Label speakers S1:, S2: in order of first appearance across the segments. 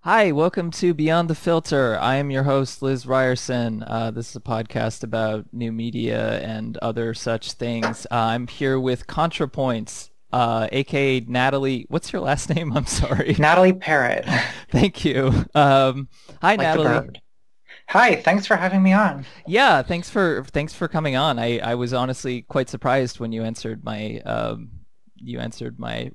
S1: Hi, welcome to Beyond the Filter. I am your host, Liz Ryerson. This is a podcast about new media and other such things. I'm here with ContraPoints, aka Natalie. What's your last name? I'm sorry.
S2: Nathalie Parrott,
S1: Thank you. Hi,
S2: like the
S1: Natalie.
S2: bird. Hi, thanks for having me on.
S1: Yeah, thanks for coming on. I was honestly quite surprised when you answered my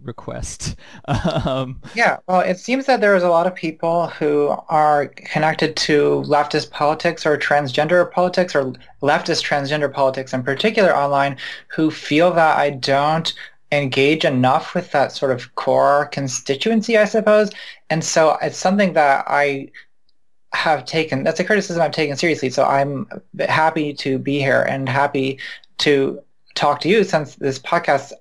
S1: request. Um,
S2: Yeah, well, it seems that there's a lot of people who are connected to leftist politics or transgender politics or leftist transgender politics in particular online who feel that I don't engage enough with that sort of core constituency, I suppose. And so it's something that that's a criticism I've taken seriously. So I'm happy to be here and happy to talk to you since this podcast,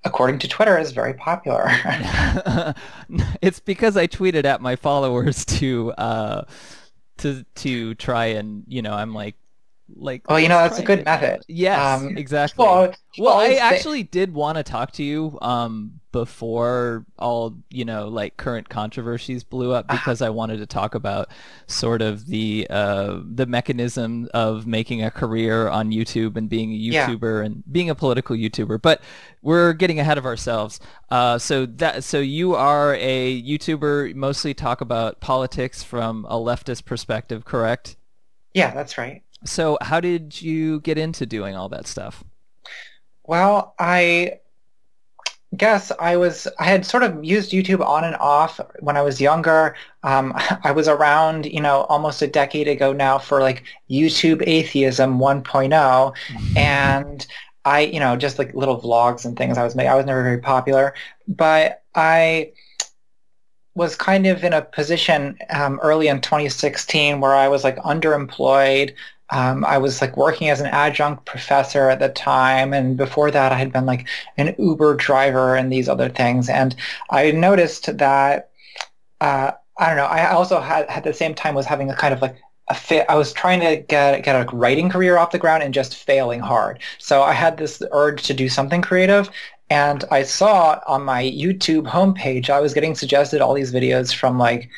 S2: according to Twitter, is very popular.
S1: it's because I tweeted at my followers to try and I'm like
S2: Well,
S1: let's
S2: that's
S1: try
S2: a
S1: and
S2: good
S1: get
S2: method.
S1: yes, exactly.
S2: Well,
S1: Well, I
S2: it's
S1: actually did want to talk to you before all like current controversies blew up because I wanted to talk about sort of the mechanism of making a career on YouTube and being a
S2: yeah.
S1: YouTuber and being a political YouTuber, but we're getting ahead of ourselves. So you are a YouTuber, mostly talk about politics from a leftist perspective, correct?
S2: Yeah, that's right.
S1: So how did you get into doing all that stuff?
S2: Well, I guess I had sort of used YouTube on and off when I was younger. I was around, almost a decade ago now for like YouTube atheism 1.0, and just like little vlogs and things I was making. I was never very popular, but I was kind of in a position early in 2016 where I was like underemployed. I was like working as an adjunct professor at the time, and before that I had been like an Uber driver and these other things. And I noticed that I don't know. I also had at the same time was having a kind of like a fit. I was trying to get a writing career off the ground and just failing hard. So I had this urge to do something creative. And I saw on my YouTube homepage, I was getting suggested all these videos from like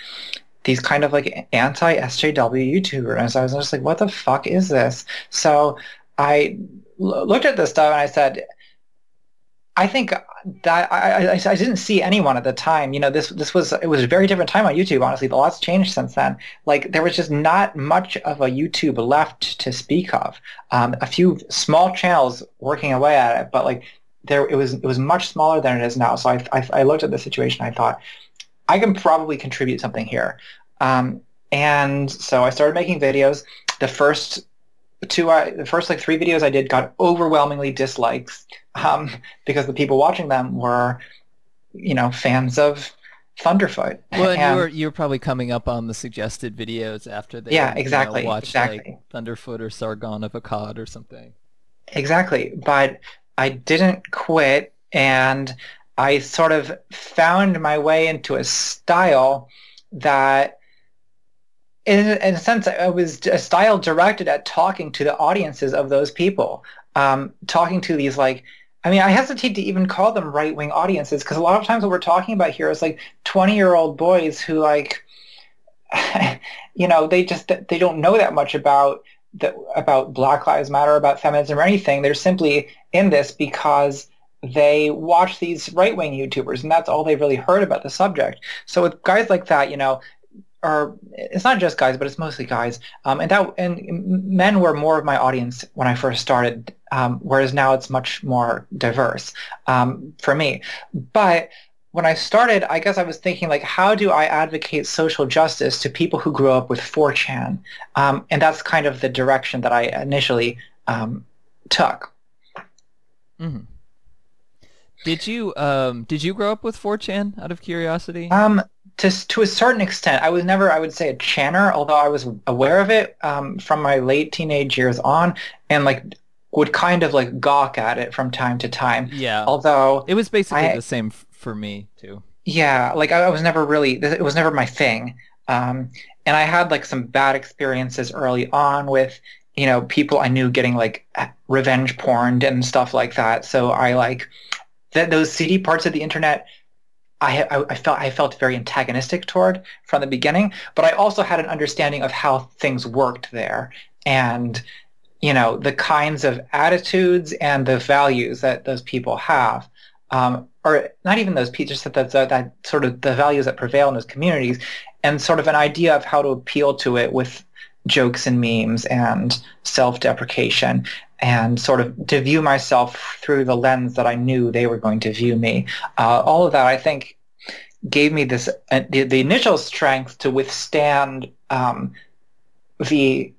S2: these kind of like anti-SJW YouTubers. And so I was just like, what the fuck is this? So I looked at this stuff and I said, I think that I didn't see anyone at the time. It was a very different time on YouTube, honestly. A lot's changed since then. Like there was just not much of a YouTube left to speak of. A few small channels working away at it, but like it was much smaller than it is now. So I looked at the situation. I thought I can probably contribute something here, and so I started making videos. The first like three videos I did got overwhelmingly dislikes because the people watching them were fans of Thunderfoot.
S1: Well, and
S2: And
S1: you were probably coming up on the suggested videos after they
S2: yeah, exactly,
S1: watched like
S2: exactly.
S1: Thunderfoot or Sargon of Akkad or something.
S2: Exactly, but I didn't quit, and I sort of found my way into a style that, in a sense, it was a style directed at talking to the audiences of those people, talking to these like, I mean, I hesitate to even call them right-wing audiences because a lot of times what we're talking about here is like 20-year-old boys who like, they don't know that much about Black Lives Matter, about feminism or anything. They're simply in this because they watch these right-wing YouTubers, and that's all they've really heard about the subject. So with guys like that, or it's not just guys, but it's mostly guys, and men were more of my audience when I first started, whereas now it's much more diverse for me. But when I started, I guess I was thinking, like, how do I advocate social justice to people who grew up with 4chan? And that's kind of the direction that I initially took.
S1: Hmm. Did you grow up with 4chan out of curiosity?
S2: To a certain extent, I was never, I would say, a channer, although I was aware of it from my late teenage years on, and like would kind of like gawk at it from time to time.
S1: Yeah.
S2: Although
S1: It was basically
S2: I,
S1: the same for me too.
S2: yeah, like I was never really, it was never my thing. And I had like some bad experiences early on with, people I knew getting like revenge porn and stuff like that. So I like those seedy parts of the internet I felt very antagonistic toward from the beginning, but I also had an understanding of how things worked there, and the kinds of attitudes and the values that those people have, or not even those people, just that sort of the values that prevail in those communities, and sort of an idea of how to appeal to it with jokes and memes and self-deprecation, and sort of to view myself through the lens that I knew they were going to view me. All of that, I think, gave me this the initial strength to withstand the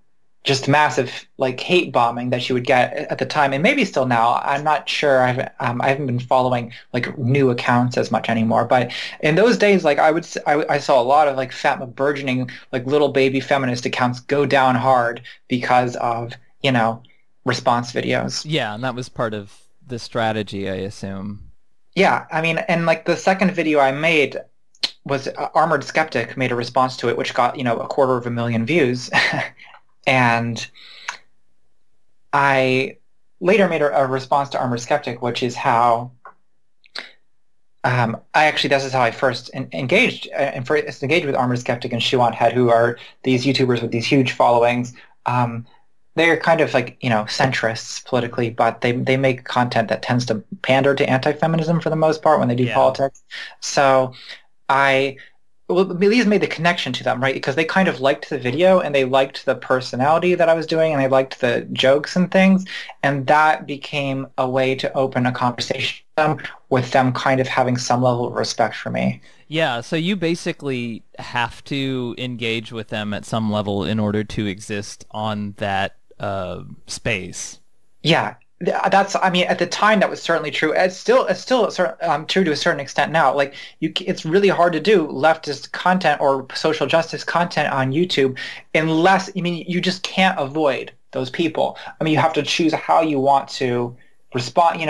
S2: just massive like hate bombing that she would get at the time, and maybe still now. I'm not sure. I haven't been following like new accounts as much anymore. But in those days, like I saw a lot of like burgeoning like little baby feminist accounts go down hard because of response videos.
S1: Yeah, and that was part of the strategy, I assume.
S2: Yeah, I mean, and like the second video I made was Armored Skeptic made a response to it, which got 250,000 views. And I later made a response to Armored Skeptic, which is how this is how I first engaged with Armored Skeptic and Shuant Head, who are these YouTubers with these huge followings. They're kind of like centrists politically, but they make content that tends to pander to anti-feminism for the most part when they do politics. So at least made the connection to them, right? Because they kind of liked the video and they liked the personality that I was doing and they liked the jokes and things. And that became a way to open a conversation with them kind of having some level of respect for me.
S1: Yeah, so you basically have to engage with them at some level in order to exist on that space.
S2: Yeah. I mean, at the time that was certainly true. It's still true to a certain extent now. Like it's really hard to do leftist content or social justice content on YouTube unless, you just can't avoid those people. I mean, you have to choose how you want to respond.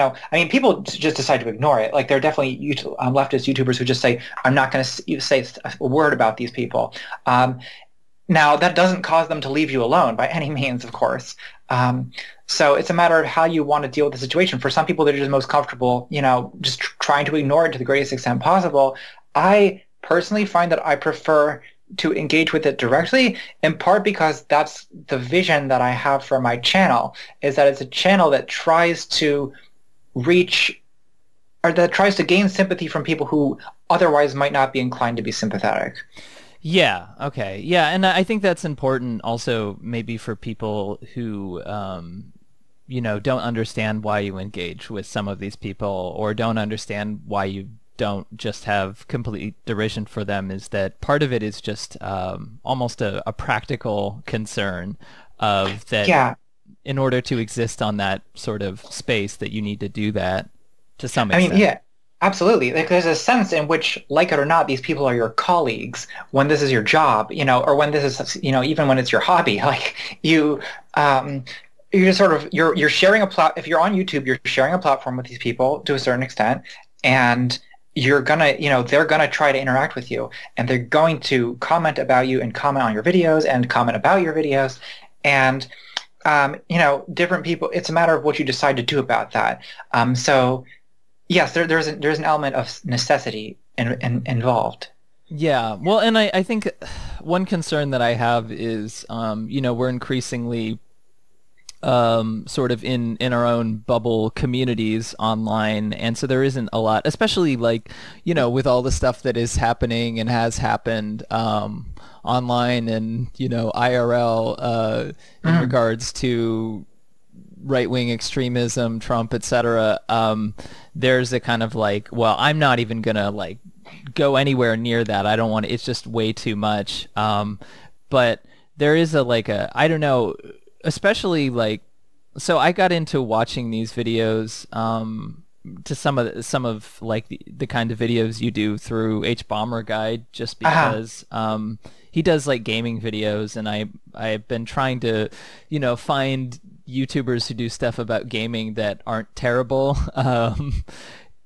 S2: People just decide to ignore it. Like there are definitely leftist YouTubers who just say, I'm not going to say a word about these people. Now, that doesn't cause them to leave you alone by any means, of course. So it's a matter of how you want to deal with the situation. For some people, they're just most comfortable, just trying to ignore it to the greatest extent possible. I personally find that I prefer to engage with it directly, in part because that's the vision that I have for my channel, is that it's a channel that tries to reach or that tries to gain sympathy from people who otherwise might not be inclined to be sympathetic.
S1: Yeah, okay. Yeah, and I think that's important also maybe for people who don't understand why you engage with some of these people or don't understand why you don't just have complete derision for them, is that part of it is just almost a practical concern of that in order to exist on that sort of space that you need to do that to some extent.
S2: Yeah. Absolutely. Like there's a sense in which, like it or not, these people are your colleagues when this is your job, or when this is, even when it's your hobby. Like you're just sort of, you're sharing if you're on YouTube, you're sharing a platform with these people to a certain extent, and you're gonna, they're gonna try to interact with you, and they're going to comment about you and comment on your videos and comment about your videos, and different people. It's a matter of what you decide to do about that. So. Yes, there's an element of necessity involved.
S1: Yeah, well, and I think one concern that I have is, we're increasingly sort of in our own bubble communities online, and so there isn't a lot, especially like, with all the stuff that is happening and has happened online and, IRL in regards to right-wing extremism, Trump, etc. There's a kind of like, well, I'm not even gonna like go anywhere near that. I don't want to, it's just way too much. But there is I don't know, especially like, so I got into watching these videos to some of like the kind of videos you do through H Bomber Guide, just because he does like gaming videos, and I've been trying to find YouTubers who do stuff about gaming that aren't terrible.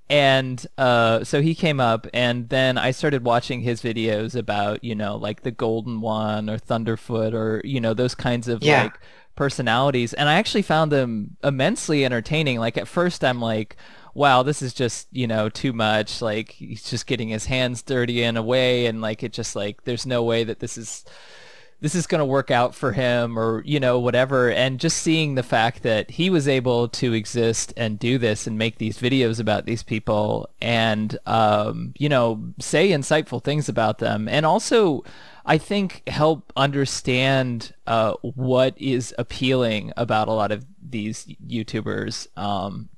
S1: And so he came up, and then I started watching his videos about, like the Golden One or Thunderfoot or, those kinds of like personalities. And I actually found them immensely entertaining. Like at first I'm like, wow, this is just, too much. Like he's just getting his hands dirty in a way, and like it just like there's no way that this is going to work out for him, or whatever. And just seeing the fact that he was able to exist and do this and make these videos about these people, and say insightful things about them, and also I think help understand what is appealing about a lot of these YouTubers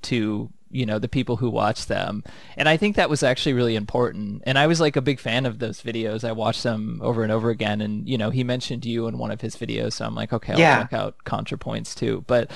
S1: to the people who watch them. And I think that was actually really important. And I was like a big fan of those videos. I watched them over and over again. And, he mentioned you in one of his videos. So I'm like, okay, I'll check out ContraPoints too. But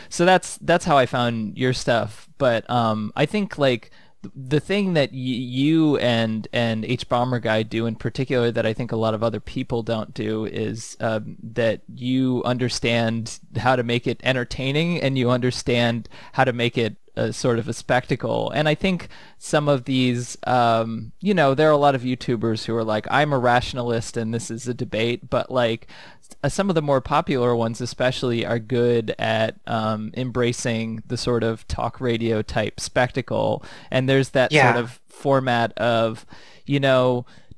S1: so that's how I found your stuff. But I think like the thing that you and H Bomber Guy do in particular that I think a lot of other people don't do is that you understand how to make it entertaining, and you understand how to make it a sort of a spectacle. And I think some of these, there are a lot of YouTubers who are like, I'm a rationalist and this is a debate, but like some of the more popular ones especially are good at embracing the sort of talk radio type spectacle. And there's that sort of format of,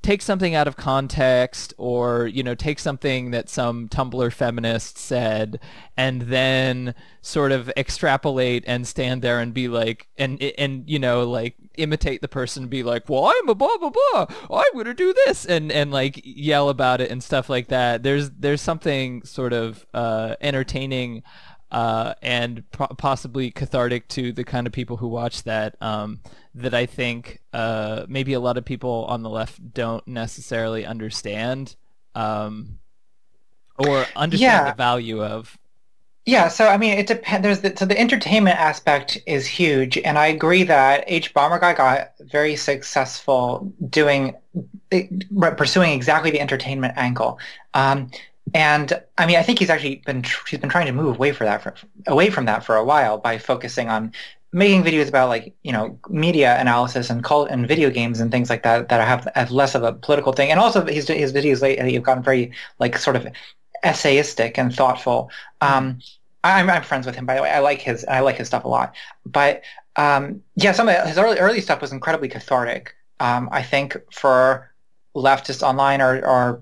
S1: take something out of context, or take something that some Tumblr feminist said, and then sort of extrapolate and stand there and be like, and like imitate the person and be like, well, I'm a blah blah blah, I'm gonna do this, and like yell about it and stuff like that. There's something sort of entertaining and possibly cathartic to the kind of people who watch that, that I think maybe a lot of people on the left don't necessarily understand, or understand the value of.
S2: Yeah, so I mean, it depends. So the entertainment aspect is huge, and I agree that H Bomber Guy got very successful pursuing exactly the entertainment angle. And I mean, I think she's been trying to move away from that for a while by focusing on making videos about like media analysis and and video games and things like that have less of a political thing. And also his videos lately have gotten very like sort of essayistic and thoughtful. I'm friends with him, by the way. I like his stuff a lot. But some of his early stuff was incredibly cathartic. I think for leftists online or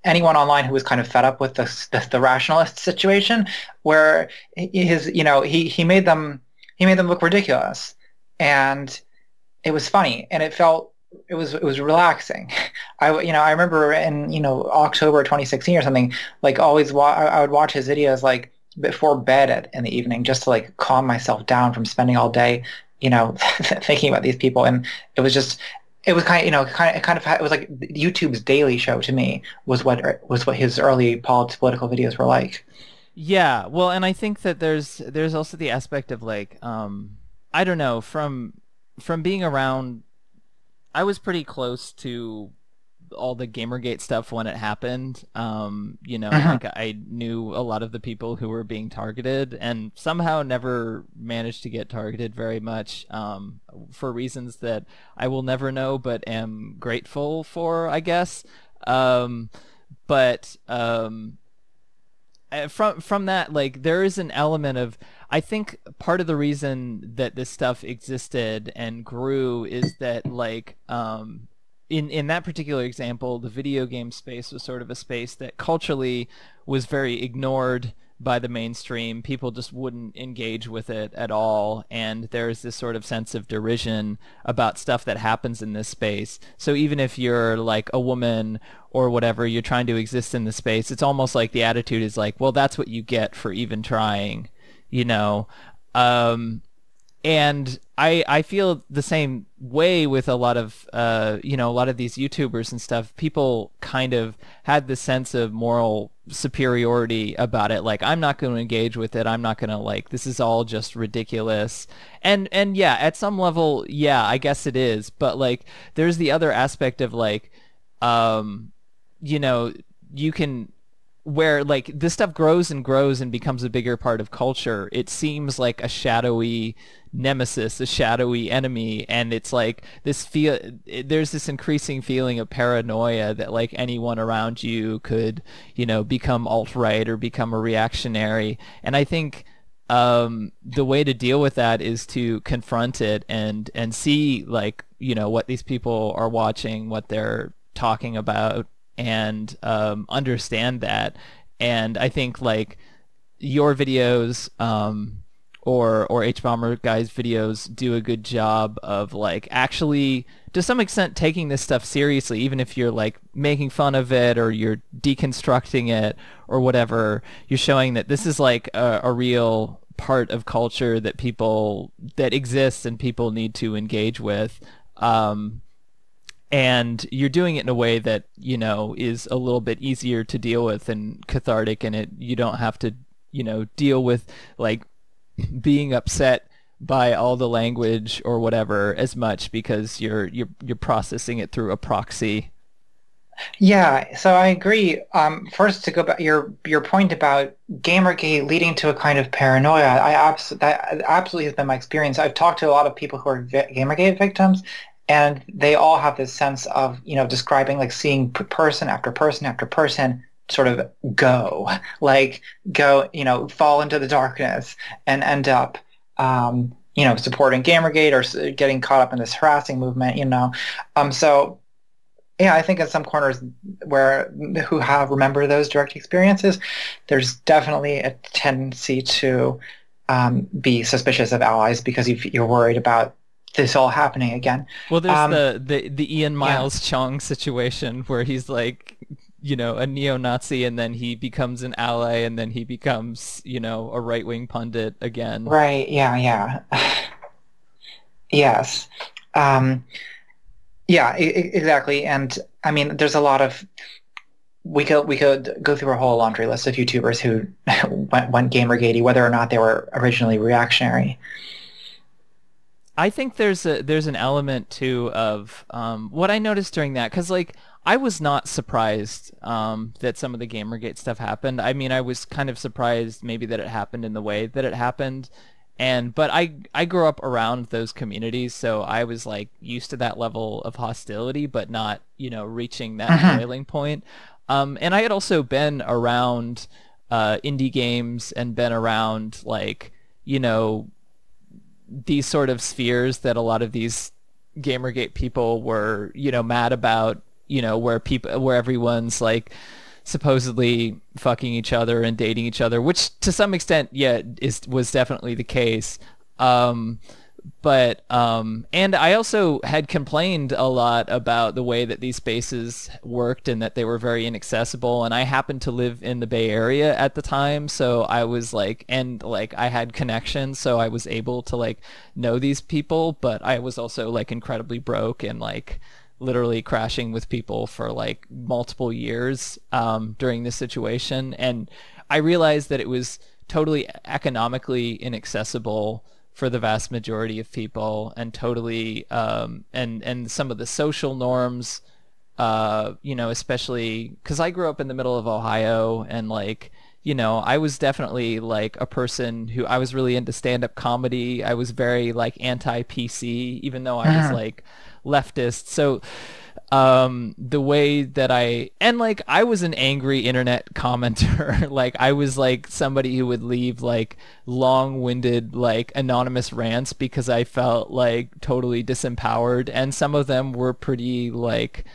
S2: anyone online who was kind of fed up with the rationalist situation, where he made them look ridiculous, and it was funny, and it was relaxing. I remember in October 2016 or something, like always I would watch his videos like before bed in the evening, just to like calm myself down from spending all day thinking about these people. And it was like YouTube's Daily Show to me was what his early political videos were like.
S1: Yeah, well, and I think that there's also the aspect of like I don't know, from being around. I was pretty close to all the Gamergate stuff when it happened. Like I knew a lot of the people who were being targeted, and somehow never managed to get targeted very much, for reasons that I will never know, but am grateful for, I guess. But from that, like, there is an element of, I think part of the reason that this stuff existed and grew is that, like, in that particular example, the video game space was sort of a space that culturally was very ignored by the mainstream. People just wouldn't engage with it at all, and there's this sort of sense of derision about stuff that happens in this space. So even if you're like a woman or whatever, you're trying to exist in the space, it's almost like the attitude is like, well, that's what you get for even trying, and I feel the same way with a lot of a lot of these YouTubers and stuff. People kind of had this sense of moral superiority about it, like, I'm not going to engage with it, I'm not going to, like, this is all just ridiculous. And yeah, at some level, yeah, I guess it is, but like there's the other aspect of like you can, where like this stuff grows and grows and becomes a bigger part of culture, it seems like a shadowy nemesis, a shadowy enemy, and it's like there's this increasing feeling of paranoia that like anyone around you could become alt-right or become a reactionary. And I think the way to deal with that is to confront it and see like, you know, what these people are watching, what they're talking about, and understand that. And I think like your videos or H Bomber Guy's videos do a good job of like actually to some extent taking this stuff seriously, even if you're like making fun of it or you're deconstructing it or whatever. You're showing that this is like a real part of culture that people that exists and people need to engage with. And you're doing it in a way that, you know, is a little bit easier to deal with and cathartic, and it you don't have to, you know, deal with like being upset by all the language or whatever as much because you're processing it through a proxy.
S2: Yeah, so I agree. First, to go back your point about Gamergate leading to a kind of paranoia, that absolutely has been my experience. I've talked to a lot of people who are Gamergate victims, and they all have this sense of, you know, describing like seeing person after person after person sort of go, you know, fall into the darkness and end up, you know, supporting Gamergate or getting caught up in this harassing movement, you know. So. Yeah, I think in some corners who have remember those direct experiences, there's definitely a tendency to be suspicious of allies because you're worried about this all happening again.
S1: Well, there's the Ian Miles Chong situation where he's like, you know, a neo-Nazi and then he becomes an ally and then he becomes, you know, a right-wing pundit again.
S2: Right. Yeah. Yeah. Yes. Yeah, exactly. And I mean, there's a lot of we could go through a whole laundry list of YouTubers who went Gamergatey, whether or not they were originally reactionary.
S1: I think there's an element too of what I noticed during that, because like I was not surprised that some of the Gamergate stuff happened. I mean, I was kind of surprised maybe that it happened in the way that it happened. But I grew up around those communities, so I was like used to that level of hostility, but not, you know, reaching that boiling point. And I had also been around indie games and been around like, you know, these sort of spheres that a lot of these Gamergate people were, you know, mad about, you know, where everyone's like supposedly fucking each other and dating each other, which to some extent, yeah, was definitely the case. But and I also had complained a lot about the way that these spaces worked and that they were very inaccessible. And I happened to live in the Bay Area at the time, so I was like, and like I had connections, so I was able to like know these people. But I was also like incredibly broke and like literally crashing with people for like multiple years during this situation. And I realized that it was totally economically inaccessible for the vast majority of people, and totally and some of the social norms, you know, especially because I grew up in the middle of Ohio, and like, you know, I was definitely like a person who I was really into stand-up comedy. I was very like anti-PC, even though I was like leftist. So the way that I was an angry internet commenter. Like I was like somebody who would leave like long-winded like anonymous rants because I felt like totally disempowered, and some of them were pretty like,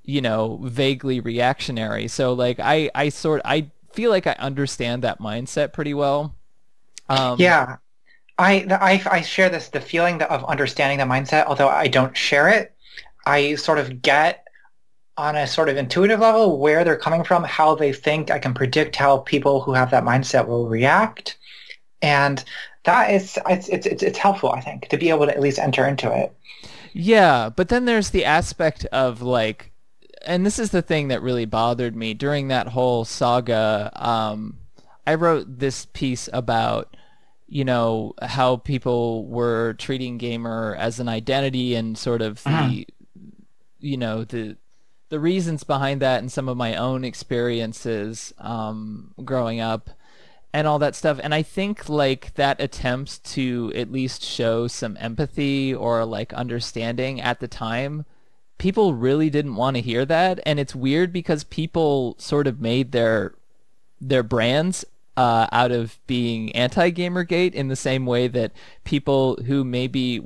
S1: you know, vaguely reactionary. So like I feel like I understand that mindset pretty well.
S2: Yeah, I share the feeling of understanding the mindset, although I don't share it. I sort of get on a sort of intuitive level where they're coming from, how they think. I can predict how people who have that mindset will react, and that is it's helpful, I think, to be able to at least enter into it.
S1: Yeah, but then there's the aspect of like, and this is the thing that really bothered me during that whole saga. I wrote this piece about, you know, how people were treating gamer as an identity and sort of the, you know, the reasons behind that and some of my own experiences growing up and all that stuff. And I think like that attempts to at least show some empathy or like understanding at the time, people really didn't want to hear that. And it's weird because people sort of made their brands out of being anti-Gamergate, in the same way that people who maybe who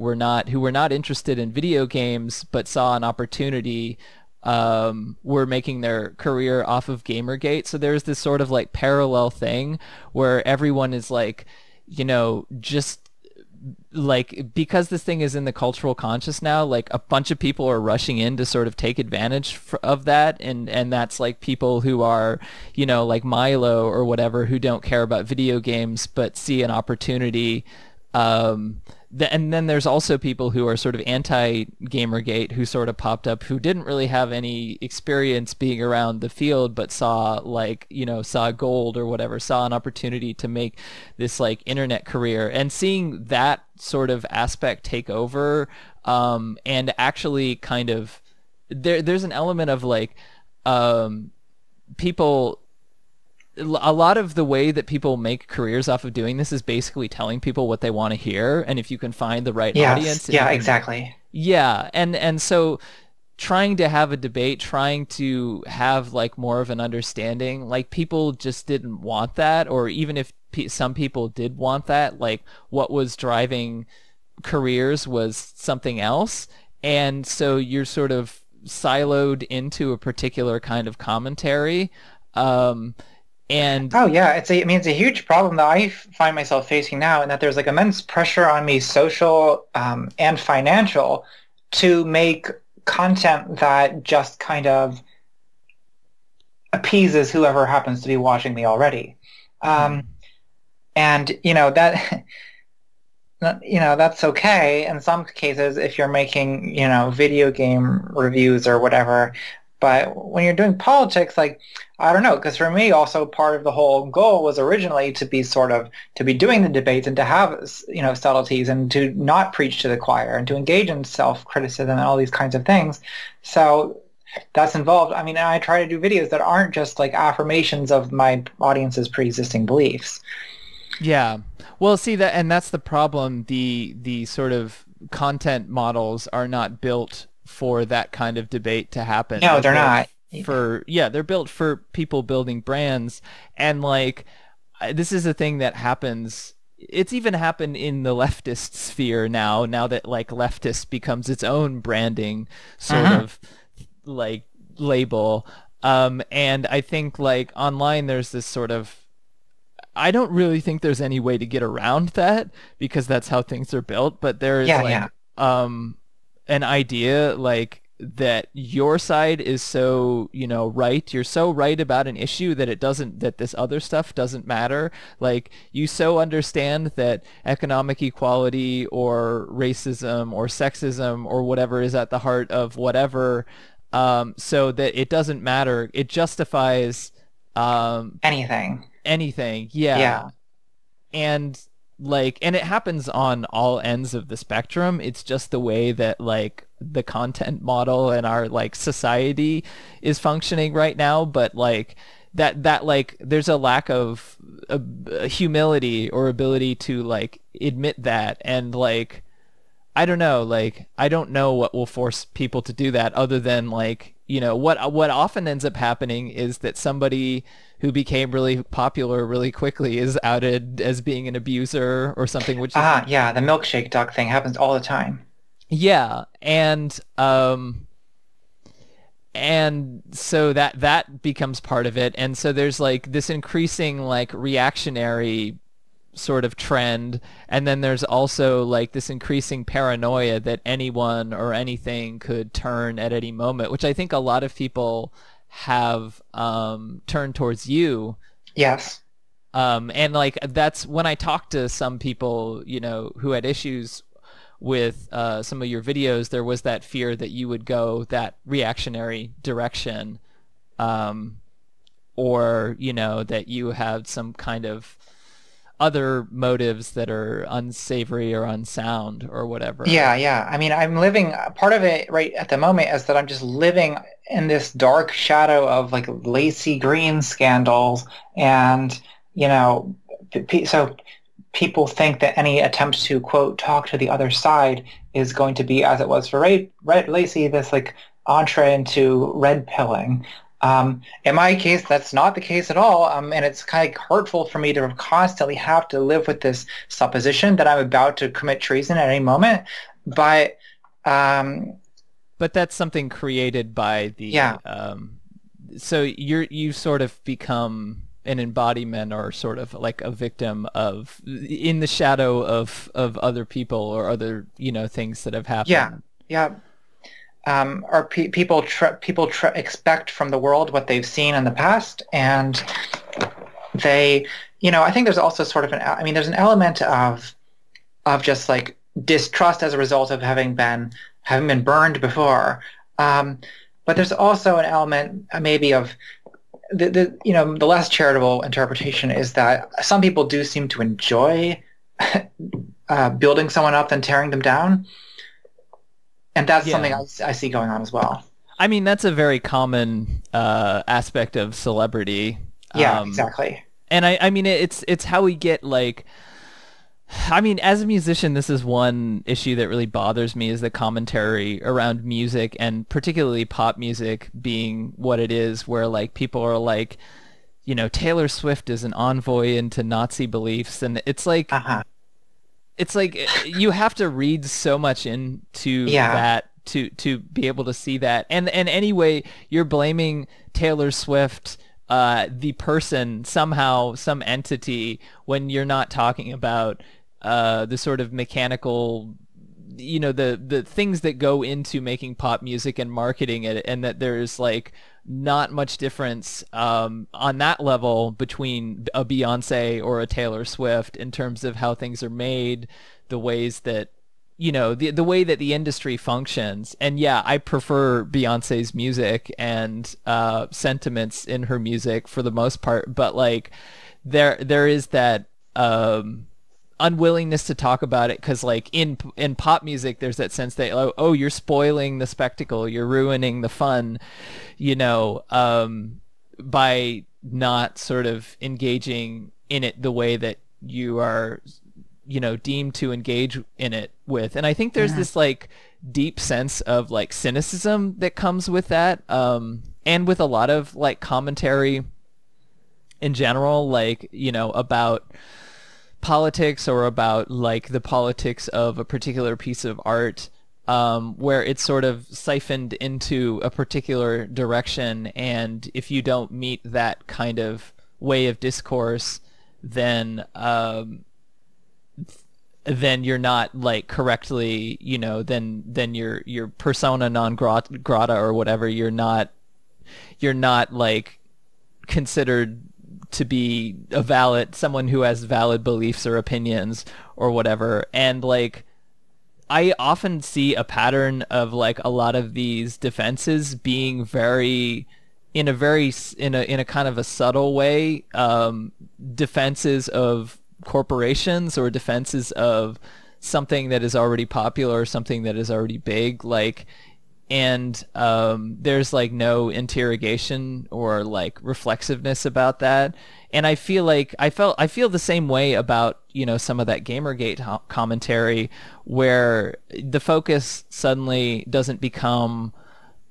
S1: were not interested in video games but saw an opportunity were making their career off of Gamergate. So there's this sort of like parallel thing where everyone is like, just like, because this thing is in the cultural conscious now, like a bunch of people are rushing in to sort of take advantage of that, and that's like people who are, like Milo or whatever, who don't care about video games but see an opportunity. And then there's also people who are sort of anti-Gamergate, who sort of popped up, who didn't really have any experience being around the field, but saw saw gold or whatever, saw an opportunity to make this like internet career. And seeing that sort of aspect take over, and actually kind of there's an element of like people. A lot of the way that people make careers off of doing this is basically telling people what they want to hear, and if you can find the right audience.
S2: Yeah, exactly.
S1: Yeah, and so trying to have a debate, trying to have like more of an understanding, like people just didn't want that, or even if some people did want that, like what was driving careers was something else, and so you're sort of siloed into a particular kind of commentary. And
S2: oh yeah, it's a huge problem that I find myself facing now, and that there's like immense pressure on me, social and financial, to make content that just kind of appeases whoever happens to be watching me already. And that that's okay in some cases if you're making video game reviews or whatever. But when you're doing politics, like, I don't know, because for me also part of the whole goal was originally to be doing the debates and to have, subtleties and to not preach to the choir and to engage in self-criticism and all these kinds of things. So that's involved. I mean, I try to do videos that aren't just like affirmations of my audience's pre-existing beliefs.
S1: Yeah. Well, see that, and that's the problem. The sort of content models are not built for that kind of debate to happen.
S2: No, they're not.
S1: They're built for people building brands, and like this is a thing that happens. It's even happened in the leftist sphere now that like leftist becomes its own branding sort of like label. And I think like online there's this sort of, I don't really think there's any way to get around that, because that's how things are built, but there is an idea like that your side is so right, you're so right about an issue that this other stuff doesn't matter. Like you so understand that economic equality or racism or sexism or whatever is at the heart of whatever, so that it doesn't matter, it justifies anything. Yeah. And it happens on all ends of the spectrum. It's just the way that like the content model and our like society is functioning right now. But like that like there's a lack of humility or ability to like admit that. And like I don't know what will force people to do that, other than like what often ends up happening is that somebody who became really popular really quickly is outed as being an abuser or something, which is
S2: the milkshake duck thing happens all the time.
S1: Yeah, and so that becomes part of it, and so there's like this increasing like reactionary sort of trend, and then there's also like this increasing paranoia that anyone or anything could turn at any moment, which I think a lot of people have turned towards you.
S2: Yes.
S1: And like that's when I talked to some people who had issues with some of your videos, there was that fear that you would go that reactionary direction, or that you had some kind of other motives that are unsavory or unsound or whatever.
S2: Yeah. I mean, I'm living, part of it right at the moment is that I'm just living in this dark shadow of like Lacey Green scandals, and so people think that any attempt to quote talk to the other side is going to be, as it was for Lacey, this like entree into red pilling. In my case, that's not the case at all. And it's kind of hurtful for me to constantly have to live with this supposition that I'm about to commit treason at any moment. But um,
S1: But that's something created by
S2: yeah,
S1: so you sort of become an embodiment or sort of like a victim of in the shadow of other people or other, things that have
S2: yeah,
S1: happened.
S2: yeah. Or expect from the world what they've seen in the past, and they, I think there's also sort of there's an element of just like distrust as a result of having been burned before. But there's also an element maybe of the less charitable interpretation is that some people do seem to enjoy building someone up than tearing them down, and that's something
S1: Yeah.
S2: I see going on as well.
S1: I mean, that's a very common aspect of celebrity.
S2: Yeah,
S1: Um,
S2: exactly.
S1: and I mean, it's how we get like, I mean, as a musician, this is one issue that really bothers me is the commentary around music and particularly pop music being what it is, where like people are like, Taylor Swift is an envoy into Nazi beliefs, and
S2: Uh-huh.
S1: it's like you have to read so much into
S2: Yeah.
S1: that to be able to see that. And anyway, you're blaming Taylor Swift, the person, somehow, some entity, when you're not talking about the sort of mechanical, the things that go into making pop music and marketing it, and that there's like not much difference on that level between a Beyonce or a Taylor Swift in terms of how things are made, the ways that the way that the industry functions. And yeah, I prefer Beyonce's music and sentiments in her music for the most part, but like there is that unwillingness to talk about it because like in pop music there's that sense that oh, you're spoiling the spectacle, you're ruining the fun, by not sort of engaging in it the way that you are deemed to engage in it with. And I think there's
S2: Mhm.
S1: this like deep sense of like cynicism that comes with that, and with a lot of like commentary in general, like about politics or about like the politics of a particular piece of art, where it's sort of siphoned into a particular direction, and if you don't meet that kind of way of discourse, then you're not like correctly, then you're persona non grata or whatever. You're not like considered to be a valid someone who has valid beliefs or opinions or whatever. And like I often see a pattern of like a lot of these defenses being very in a kind of a subtle way, defenses of corporations or defenses of something that is already popular or something that is already big, like, and there's like no interrogation or like reflexiveness about that. And I feel like I feel the same way about some of that Gamergate commentary, where the focus suddenly doesn't become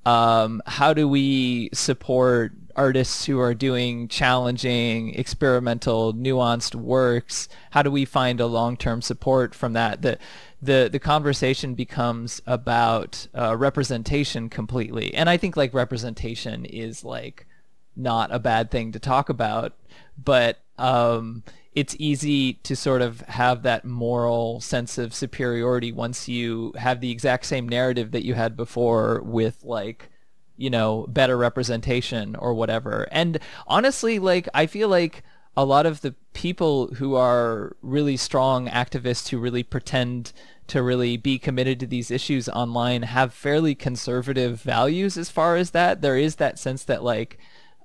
S1: how do we support artists who are doing challenging, experimental, nuanced works? How do we find a long-term support from that? The conversation becomes about representation completely. And I think like representation is like not a bad thing to talk about, but it's easy to sort of have that moral sense of superiority once you have the exact same narrative that you had before with like better representation or whatever. And honestly, like I feel like a lot of the people who are really strong activists who really pretend to really be committed to these issues online have fairly conservative values as far as that. There is that sense that like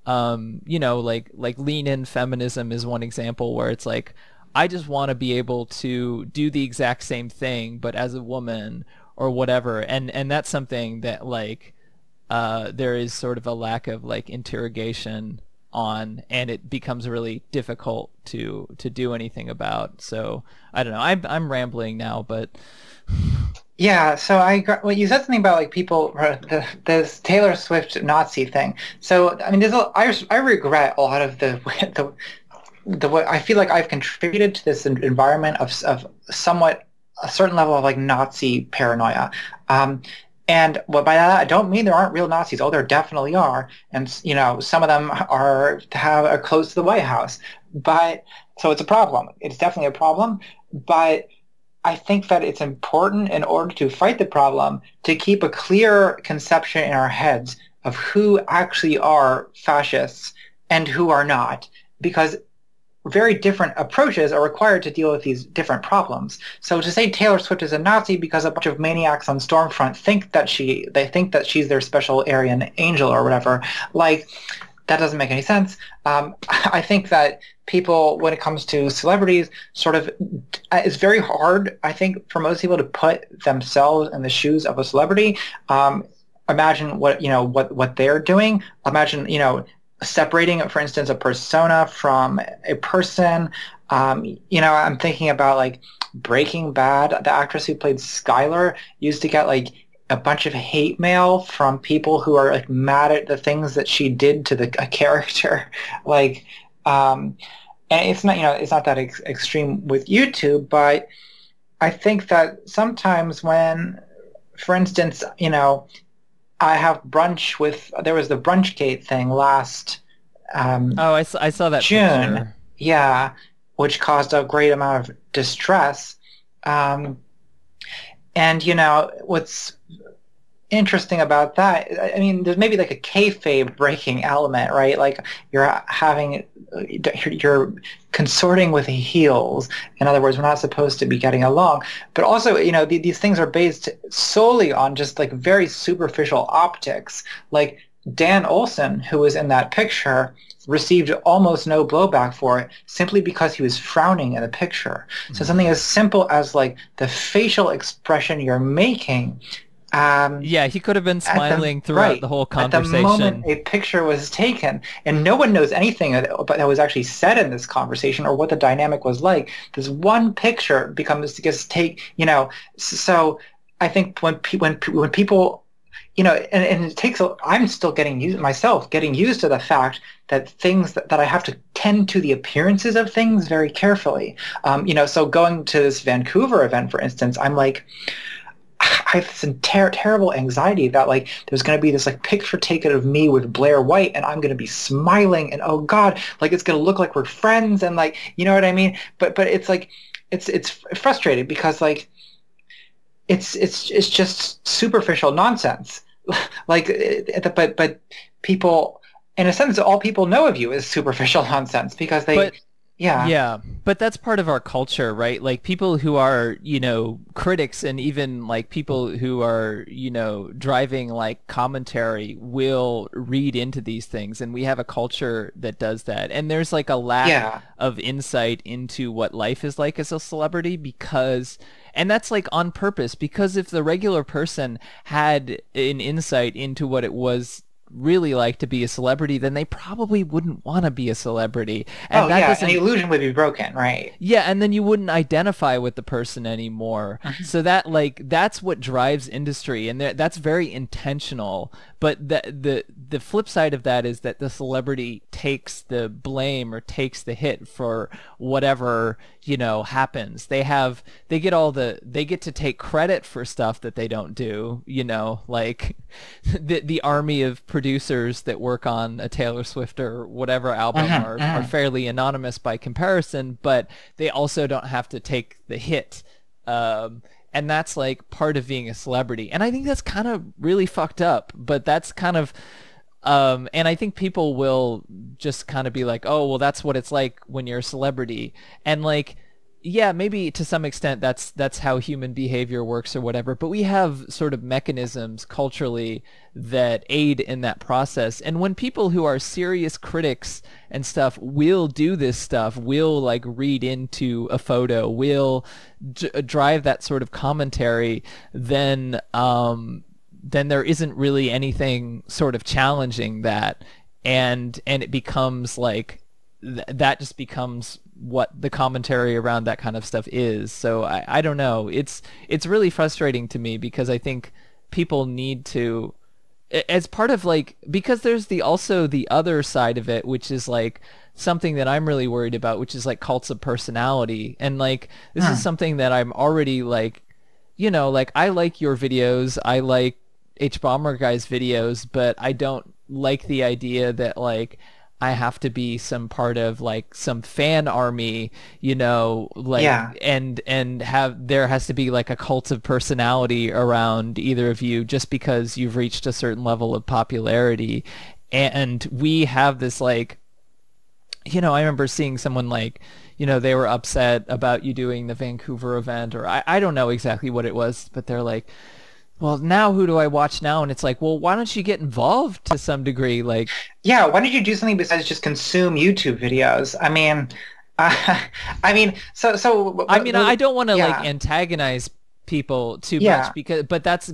S1: like lean in feminism is one example where it's like I just want to be able to do the exact same thing but as a woman or whatever. And that's something that like there is sort of a lack of like interrogation on, and it becomes really difficult to do anything about. So I don't know. I'm rambling now, but
S2: Yeah, so well, you said something about like people this Taylor Swift Nazi thing. So I mean, I regret a lot of the way I feel like I've contributed to this environment of somewhat a certain level of like Nazi paranoia. And what by that I don't mean there aren't real Nazis. Oh, there definitely are, and you know some of them are close to the White House. But so it's a problem. It's definitely a problem. But I think that it's important in order to fight the problem to keep a clear conception in our heads of who actually are fascists and who are not, because very different approaches are required to deal with these different problems. So to say Taylor Swift is a Nazi because a bunch of maniacs on Stormfront think that she's their special Aryan angel or whatever, like that doesn't make any sense. I think that people, when it comes to celebrities, sort of, it's very hard, I think, for most people to put themselves in the shoes of a celebrity. Imagine what they're doing. Imagine, separating, for instance, a persona from a person. I'm thinking about like Breaking Bad. The actress who played Skylar used to get like a bunch of hate mail from people who are like mad at the things that she did to a character. Like, and it's not that extreme with YouTube, but I think that sometimes when, for instance, I have brunch there was the Brunchgate thing last
S1: I saw that
S2: June.
S1: picture.
S2: Yeah, which caused a great amount of distress. And what's interesting about that, I mean, there's maybe like a kayfabe breaking element, right? Like you're consorting with heels. In other words, we're not supposed to be getting along. But also, these things are based solely on just like very superficial optics. Like Dan Olsen, who was in that picture, received almost no blowback for it simply because he was frowning in the picture. So something as simple as like the facial expression you're making.
S1: Yeah, he could have been smiling throughout the whole conversation.
S2: At the moment a picture was taken, and no one knows anything that was actually said in this conversation or what the dynamic was like. This one picture gets So I think when people, and it takes. I'm still getting used to the fact that things that I have to tend to the appearances of things very carefully. So going to this Vancouver event, for instance, I'm like, I have this terrible anxiety that like there's going to be this like picture taken of me with Blair White, and I'm going to be smiling, and oh God, like it's going to look like we're friends, and like, you know what I mean? But it's like it's frustrating because like it's just superficial nonsense. Like, but people, in a sense, all people know of you is superficial nonsense because they. Yeah,
S1: but that's part of our culture, right? Like people who are, critics, and even like people who are, driving like commentary will read into these things, and we have a culture that does that. And there's like a lack of insight into what life is like as a celebrity and that's like on purpose, because if the regular person had an insight into what it was really like to be a celebrity, then they probably wouldn't want to be a celebrity. And
S2: and the illusion would be broken, right?
S1: Yeah, and then you wouldn't identify with the person anymore. So that's what drives industry, and that's very intentional. But the flip side of that is that the celebrity takes the blame or takes the hit for whatever happens. They get to take credit for stuff that they don't do. Like the army of producers that work on a Taylor Swift or whatever album are fairly anonymous by comparison, but they also don't have to take the hit. And that's like part of being a celebrity. And I think that's kind of really fucked up, but that's kind of, and I think people will just kind of be like, oh, well, that's what it's like when you're a celebrity. And like, yeah, maybe to some extent that's how human behavior works or whatever, but we have sort of mechanisms culturally that aid in that process. And when people who are serious critics and stuff will do this stuff, will like read into a photo, will drive that sort of commentary, then there isn't really anything sort of challenging that. and it becomes like that just becomes what the commentary around that kind of stuff is. So I don't know. It's really frustrating to me because I think people need to, as part of like, because there's also the other side of it, which is like something that I'm really worried about, which is like cults of personality. And like this is something that I'm already like, like I like your videos, I like H Bomber Guy's videos, but I don't like the idea that like I have to be some part of like some fan army, like
S2: Yeah.
S1: and have there has to be like a cult of personality around either of you just because you've reached a certain level of popularity. And we have this like, I remember seeing someone like, they were upset about you doing the Vancouver event, or I don't know exactly what it was, but they're like, well, now who do I watch now? And it's like, well, why don't you get involved to some degree? Like,
S2: Yeah, why don't you do something besides just consume YouTube videos? I mean, I mean,
S1: I mean, I don't want to like
S2: yeah,
S1: antagonize people too much
S2: yeah,
S1: but that's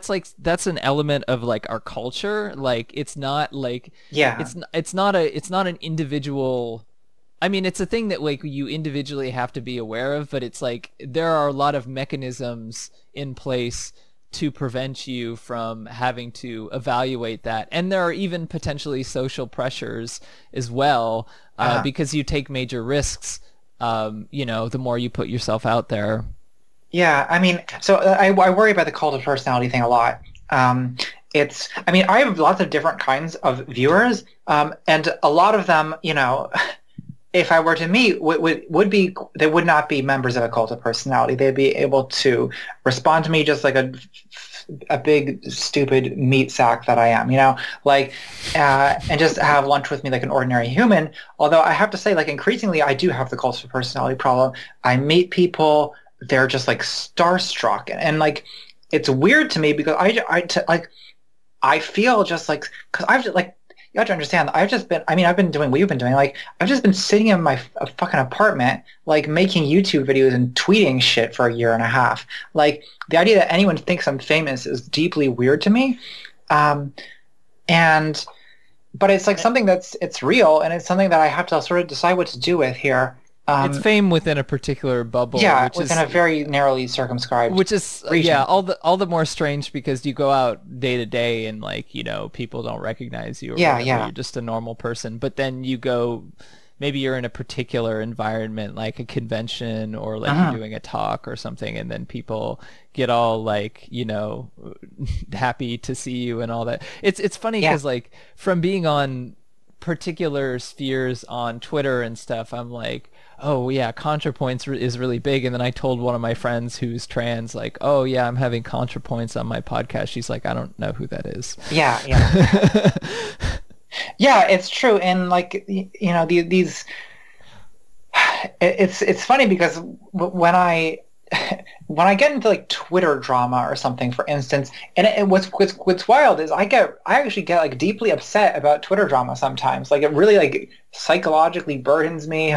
S1: like that's an element of like our culture. Like, it's not like
S2: yeah,
S1: it's not an individual. I mean, it's a thing that like you individually have to be aware of, but it's like there are a lot of mechanisms in place to prevent you from having to evaluate that. And there are even potentially social pressures as well,
S2: uh,
S1: because you take major risks, the more you put yourself out there.
S2: yeah. I mean, I worry about the cult of personality thing a lot. I mean, I have lots of different kinds of viewers, and a lot of them, if I were to meet, would be they would not be members of a cult of personality. They'd be able to respond to me just like a big stupid meat sack that I am, like, and just have lunch with me like an ordinary human. Although I have to say, like, increasingly, I do have the cult of personality problem. I meet people, they're just like starstruck, and like it's weird to me because like I feel just like because I've like you have to understand, I've been doing what you've been doing. Like, I've just been sitting in my fucking apartment, like, making YouTube videos and tweeting shit for a year and a half. Like, the idea that anyone thinks I'm famous is deeply weird to me. Um, and, but it's like something it's real, and it's something that I have to sort of decide what to do with here.
S1: It's fame within a particular bubble,
S2: Yeah, within a very narrowly circumscribed
S1: which is
S2: region.
S1: yeah, all the more strange because you go out day to day and like, people don't recognize you or
S2: Yeah,
S1: whatever.
S2: yeah.
S1: You're just a normal person. But then you go, maybe you're in a particular environment like a convention or like
S2: Uh-huh.
S1: you're doing a talk or something, and then people get all like, happy to see you and all that. It's funny
S2: Yeah.
S1: because like from being on particular spheres on Twitter and stuff, I'm like, oh yeah, ContraPoints is really big. And then I told one of my friends who's trans, like, oh yeah, I'm having ContraPoints on my podcast. She's like, I don't know who that is.
S2: Yeah, yeah. Yeah, it's true. And like, these it's funny because when I when I get into like Twitter drama or something, for instance, and what's wild is I actually get like deeply upset about Twitter drama sometimes. Like, it really like psychologically burdens me,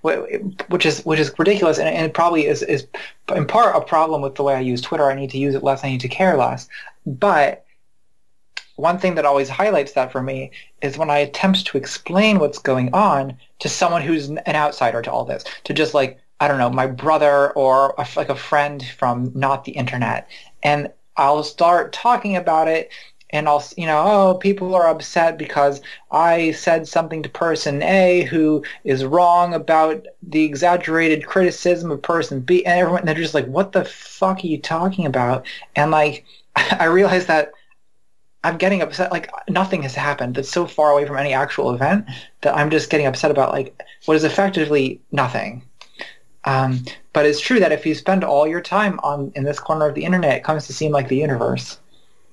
S2: which is ridiculous, and it probably is in part a problem with the way I use Twitter. I need to use it less. I need to care less. But one thing that always highlights that for me is when I attempt to explain what's going on to someone who's an outsider to all this, to just like, I don't know, my brother or like a friend from not the internet. And I'll start talking about it, and oh, people are upset because I said something to person A who is wrong about the exaggerated criticism of person B, and everyone, they're just like, what the fuck are you talking about? And like, I realize that I'm getting upset, like nothing has happened that's so far away from any actual event that I'm just getting upset about like what is effectively nothing. But it's true that if you spend all your time in this corner of the internet, it comes to seem like the universe.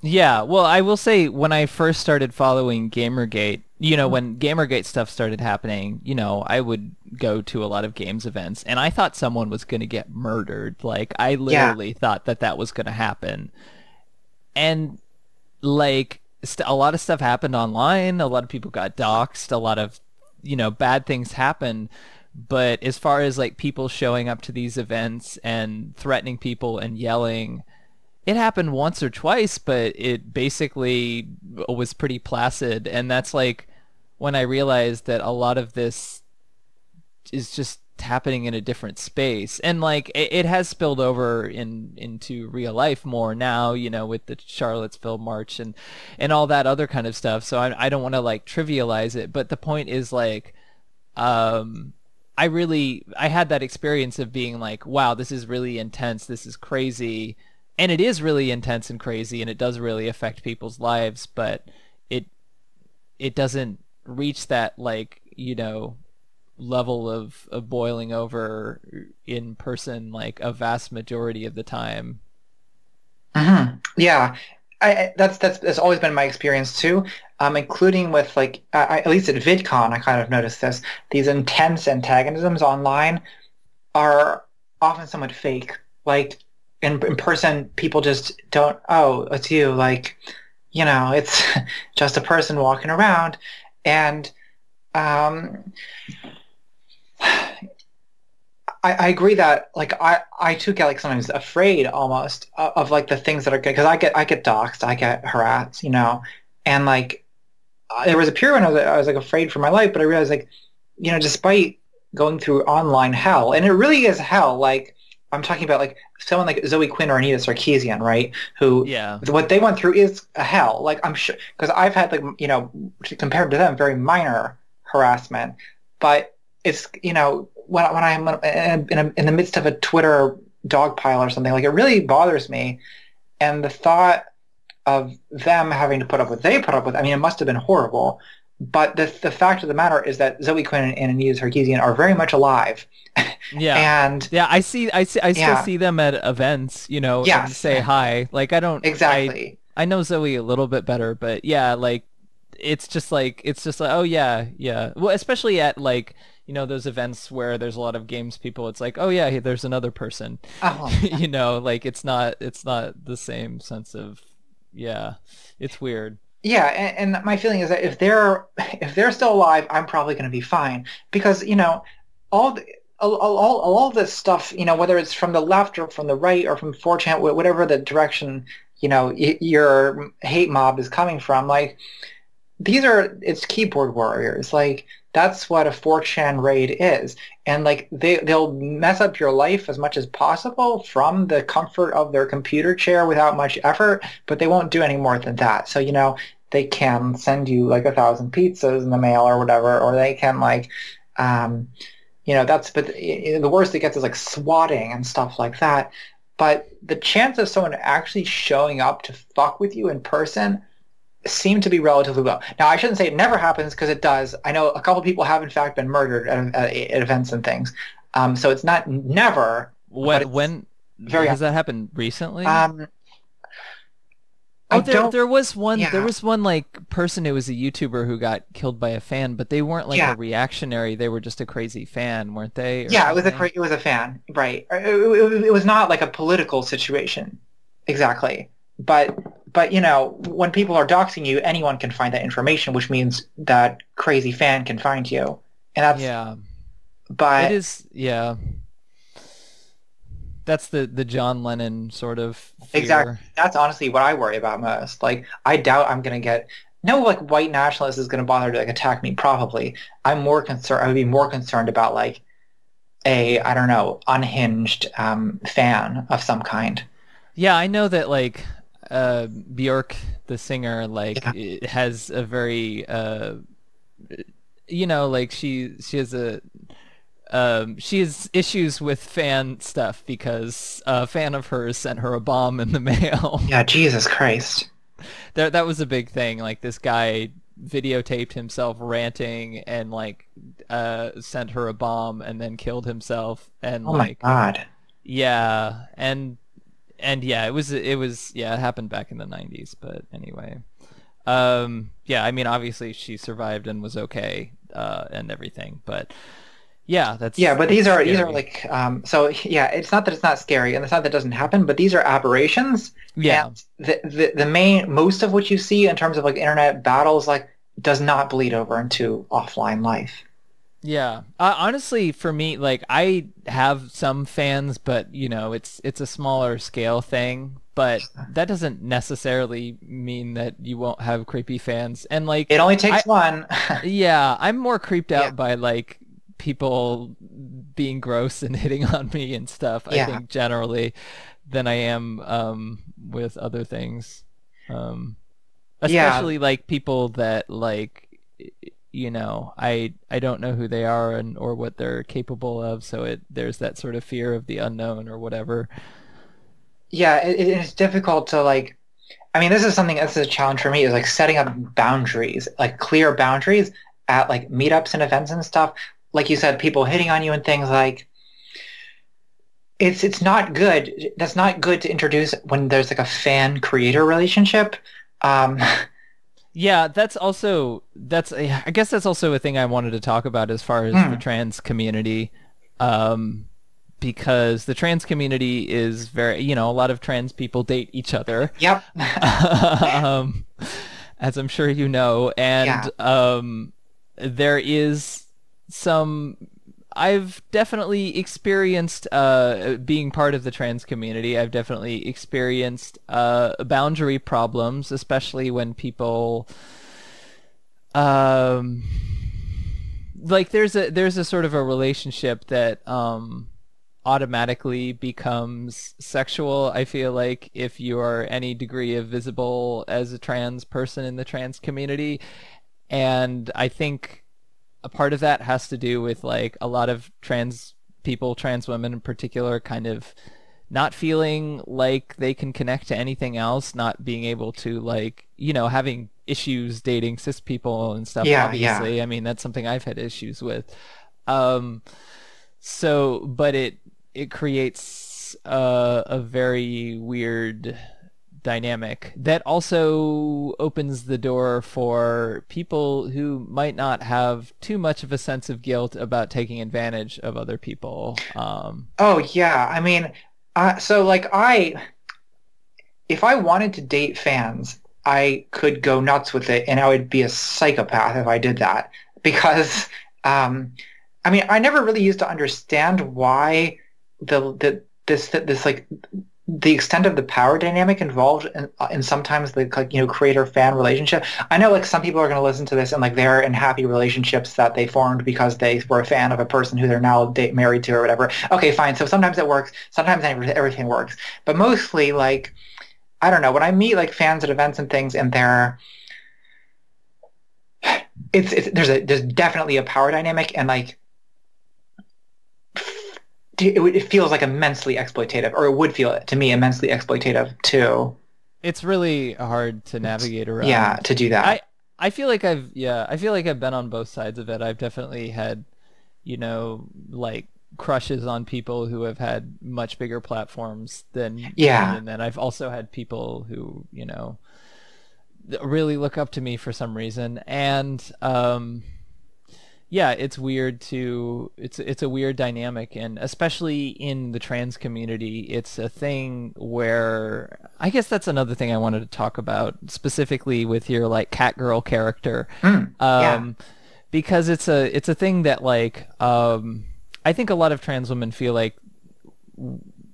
S1: Yeah, well, I will say when I first started following Gamergate, when Gamergate stuff started happening, I would go to a lot of games events, and I thought someone was going to get murdered. Like, I
S2: Yeah.
S1: literally thought that was going to happen. And like a lot of stuff happened online, a lot of people got doxxed, a lot of bad things happened. But as far as like people showing up to these events and threatening people and yelling, It happened once or twice, but it basically was pretty placid. And that's like when I realized that a lot of this is just happening in a different space. And like it has spilled over into real life more now, with the Charlottesville March and all that other kind of stuff. So I don't want to like trivialize it, but the point is like I had that experience of being like, wow, this is really intense, this is crazy. And it is really intense and crazy, and it does really affect people's lives, but it it doesn't reach that like, level of boiling over in person like a vast majority of the time.
S2: Yeah, that's always been my experience too. Including with like at least at VidCon, I kind of noticed this. These intense antagonisms online are often somewhat fake. Like in person, people just don't. Oh, it's you. Like, it's just a person walking around, and um, I agree that like I too get like sometimes afraid almost of like the things that are good because I get doxxed, I get harassed, and like there was a period when I was like afraid for my life, but I realized like despite going through online hell, and it really is hell. Like I'm talking about like someone like Zoe Quinn or Anita Sarkeesian, right? Who
S1: Yeah.
S2: what they went through is a hell. Like I'm sure because I've had like compared to them very minor harassment, but it's when I'm in the midst of a Twitter dog pile or something, like it really bothers me. And the thought of them having to put up what they put up with, I mean, it must have been horrible. But the fact of the matter is that Zoe Quinn and Anita Sarkeesian are very much alive.
S1: Yeah.
S2: And
S1: Yeah, I still
S2: yeah,
S1: see them at events, and
S2: yes,
S1: say hi. Like I don't
S2: exactly.
S1: I know Zoe a little bit better, but yeah, like it's just like oh yeah, yeah. Well, especially at like, those events where there's a lot of games people, it's like, oh yeah, hey, there's another person.
S2: Oh,
S1: Like it's not the same sense of yeah. It's weird.
S2: yeah, and my feeling is that if they're still alive, I'm probably going to be fine because all the, all this stuff, whether it's from the left or from the right or from 4chan, whatever the direction your hate mob is coming from, like it's keyboard warriors, like that's what a 4chan raid is, and like they'll mess up your life as much as possible from the comfort of their computer chair without much effort, but they won't do any more than that. So they can send you like 1,000 pizzas in the mail or whatever, or they can like but the worst it gets is like swatting and stuff like that. But the chance of someone actually showing up to fuck with you in person seem to be relatively low. Now, I shouldn't say it never happens because it does. I know a couple people have in fact been murdered at events and things. So it's not never, but it's
S1: When
S2: very.
S1: has that happened recently?
S2: I
S1: Oh, there
S2: don't.
S1: there was one there
S2: Yeah,
S1: was one like person who was a YouTuber who got killed by a fan, but they weren't like a
S2: yeah,
S1: reactionary. They were just a crazy fan, weren't they, or
S2: yeah. It was
S1: something?
S2: it was a fan, right? It was not like a political situation, exactly. But when people are doxing you, anyone can find that information, which means that crazy fan can find you, and that's.
S1: Yeah. It
S2: But
S1: is, yeah. That's the John Lennon sort of
S2: exactly.
S1: fear.
S2: That's honestly what I worry about most. Like, I doubt I'm gonna get no like white nationalist is gonna bother to like attack me. Probably, I'm more concerned. I would be more concerned about like a I don't know unhinged fan of some kind.
S1: Yeah, I know that like Bjork, the singer, like
S2: Yeah.
S1: has a very like she has she has issues with fan stuff because a fan of hers sent her a bomb in the mail.
S2: Yeah. Jesus Christ.
S1: That was a big thing. Like this guy videotaped himself ranting and like sent her a bomb and then killed himself and
S2: Oh my
S1: like
S2: God.
S1: yeah and yeah it was yeah, it happened back in the 90s, but anyway. Yeah, I mean obviously she survived and was okay and everything, but yeah,
S2: Yeah, but these
S1: that's
S2: are
S1: scary.
S2: like so yeah, it's not that it's not scary and it's not that it doesn't happen, but these are aberrations, and
S1: Yeah.
S2: the main most of what you see in terms of like internet battles like does not bleed over into offline life.
S1: Yeah. Honestly, for me, like I have some fans, but it's a smaller scale thing. but that doesn't necessarily mean that you won't have creepy fans. And like,
S2: It only takes one.
S1: yeah, I'm more creeped
S2: Yeah.
S1: out by like people being gross and hitting on me and stuff, I
S2: Yeah.
S1: think generally, than I am with other things. Um,
S2: Yeah.
S1: Especially like people that like I don't know who they are and or what they're capable of, so there's that sort of fear of the unknown or whatever.
S2: Yeah. It's difficult to like, I mean, this is something that's a challenge for me is like setting up boundaries, like clear boundaries at like meetups and events and stuff. Like you said, people hitting on you and things like it's not good. That's not good to introduce when there's like a fan creator relationship. Um,
S1: Yeah, I guess that's also a thing I wanted to talk about as far as the
S2: hmm,
S1: trans community. Um, because the trans community is very, a lot of trans people date each other.
S2: yep.
S1: um, as I'm sure you know, and
S2: Yeah.
S1: there is some. I've definitely experienced being part of the trans community. I've definitely experienced boundary problems, especially when people um, like there's a sort of a relationship that automatically becomes sexual. I feel like if you are any degree of visible as a trans person in the trans community, and I think a part of that has to do with like a lot of trans people, trans women in particular, kind of not feeling like they can connect to anything else, not being able to like, having issues dating cis people and stuff,
S2: Yeah. Yeah.
S1: obviously. I mean, that's something I've had issues with. Um, but it creates a very weird dynamic that also opens the door for people who might not have too much of a sense of guilt about taking advantage of other people.
S2: Oh, yeah. I mean, so like if I wanted to date fans, I could go nuts with it, and I would be a psychopath if I did that. Because, I mean, I never really used to understand why this like the extent of the power dynamic involved in sometimes the like creator fan relationship. I know like some people are going to listen to this and like they're in happy relationships that they formed because they were a fan of a person who they're now married to or whatever. Okay, fine. So sometimes it works. Sometimes everything works. But mostly like I don't know, when I meet like fans at events and things and there's definitely a power dynamic and like it feels like immensely exploitative, or it would feel to me immensely exploitative too.
S1: It's really hard to navigate
S2: Yeah,
S1: around.
S2: to do that.
S1: I feel like I feel like I've been on both sides of it. I've definitely had, like crushes on people who have had much bigger platforms than me,
S2: Yeah.
S1: and then I've also had people who, really look up to me for some reason. And yeah, it's a weird dynamic, and especially in the trans community, it's a thing where I guess that's another thing I wanted to talk about specifically with your like Catgirl character.
S2: Mm, yeah.
S1: Um, because it's a thing that like I think a lot of trans women feel like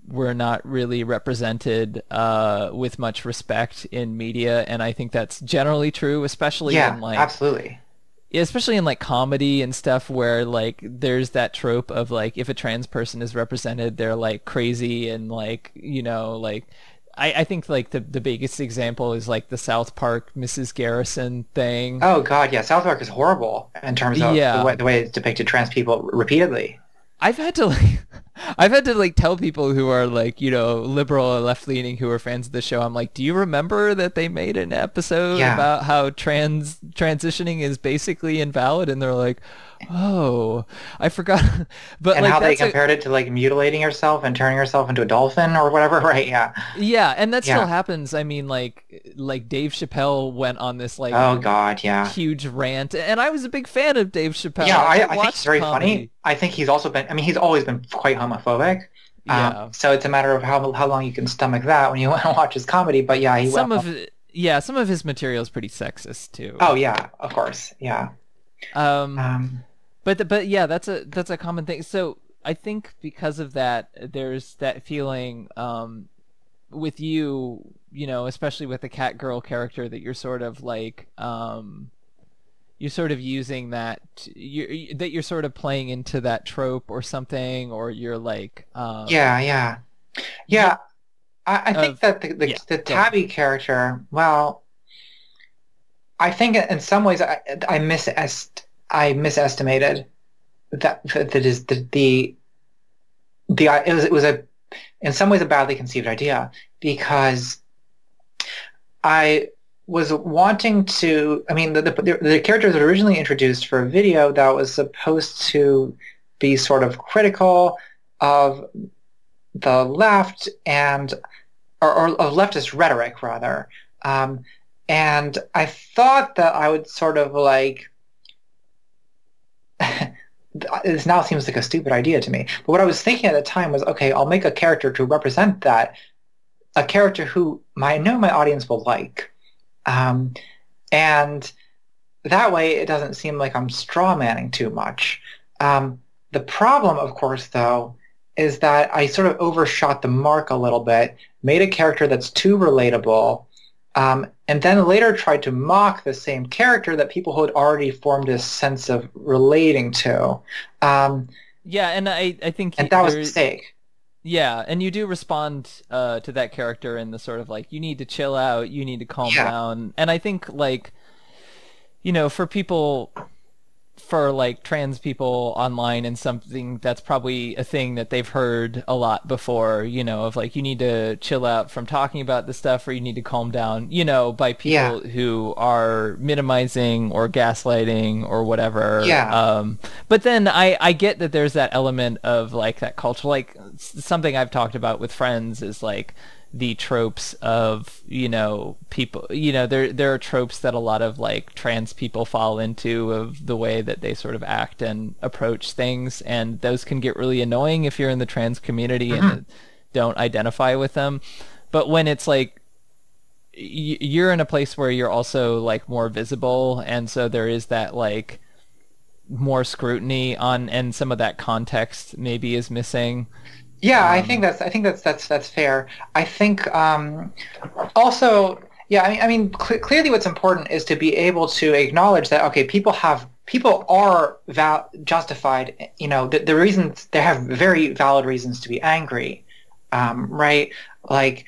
S1: we're not really represented with much respect in media, and I think that's generally true,
S2: Yeah, absolutely.
S1: especially in like comedy and stuff where like there's that trope of like if a trans person is represented, they're like crazy and like like I think like the biggest example is like the South Park Mrs. Garrison thing.
S2: Oh God, yeah. South Park is horrible in terms of
S1: Yeah,
S2: the way it's depicted trans people repeatedly.
S1: I've had to like I've had to like tell people who are like, liberal or left leaning who are fans of the show, I'm like, do you remember that they made an episode
S2: Yeah.
S1: about how transitioning is basically invalid? And they're like, oh, I forgot. But
S2: And
S1: like
S2: how they
S1: that's a
S2: compared it to like mutilating yourself and turning yourself into a dolphin or whatever, right? Yeah.
S1: yeah, and that still
S2: Yeah.
S1: happens. I mean, like Dave Chappelle went on this like
S2: Oh God, yeah.
S1: huge rant, and I was a big fan of Dave Chappelle.
S2: Yeah,
S1: Like, I
S2: I think he's
S1: watched
S2: very funny.
S1: comedy.
S2: I think he's also been, I mean, he's always been quite homophobic.
S1: Yeah.
S2: So it's a matter of how long you can stomach that when you want to watch his comedy. But yeah, he went,
S1: Some of his material is pretty sexist too.
S2: oh yeah, of course. Yeah.
S1: Um,
S2: Um,
S1: but yeah, that's a common thing. So I think because of that, there's that feeling with you, especially with the cat girl character, that you're sort of like you're sort of using that you're sort of playing into that trope or something, or you're like
S2: Yeah, yeah.
S1: you
S2: Yeah, I think
S1: of
S2: that
S1: yeah,
S2: the
S1: go on.
S2: Tabby character, well, I think in some ways I misestimated that is the it was a in some ways a badly conceived idea because I was wanting to. I mean, the characters were originally introduced for a video that was supposed to be sort of critical of the left and or of leftist rhetoric rather. Um, and I thought that I would sort of like this now seems like a stupid idea to me. But what I was thinking at the time was, okay, I'll make a character to represent that, a character who I know my audience will like. Um, and that way it doesn't seem like I'm straw manning too much. The problem, of course, though, is that I sort of overshot the mark a little bit, made a character that's too relatable, and then later tried to mock the same character that people had already formed a sense of relating to. Um,
S1: Yeah, and I think
S2: and that was a mistake.
S1: yeah, and you do respond to that character in the sort of like, you need to chill out, you need to calm
S2: Yeah.
S1: down. And I think like, for people, for like trans people online, and something that's probably a thing that they've heard a lot before, of like, you need to chill out from talking about this stuff, or you need to calm down, by
S2: Yeah.
S1: people who are minimizing or gaslighting or whatever.
S2: Yeah.
S1: But then I get that there's that element of like that culture, like something I've talked about with friends is like the tropes of people, there are tropes that a lot of like trans people fall into, of the way that they sort of act and approach things, and those can get really annoying if you're in the trans community
S2: Mhm.
S1: and don't identify with them. But when it's like you're in a place where you're also like more visible, and so there is that like more scrutiny on, and some of that context maybe is missing.
S2: Yeah,
S1: um
S2: I think that's fair. I think also, yeah, I mean clearly what's important is to be able to acknowledge that okay, people are justified, the reasons they have very valid reasons to be angry, right? Like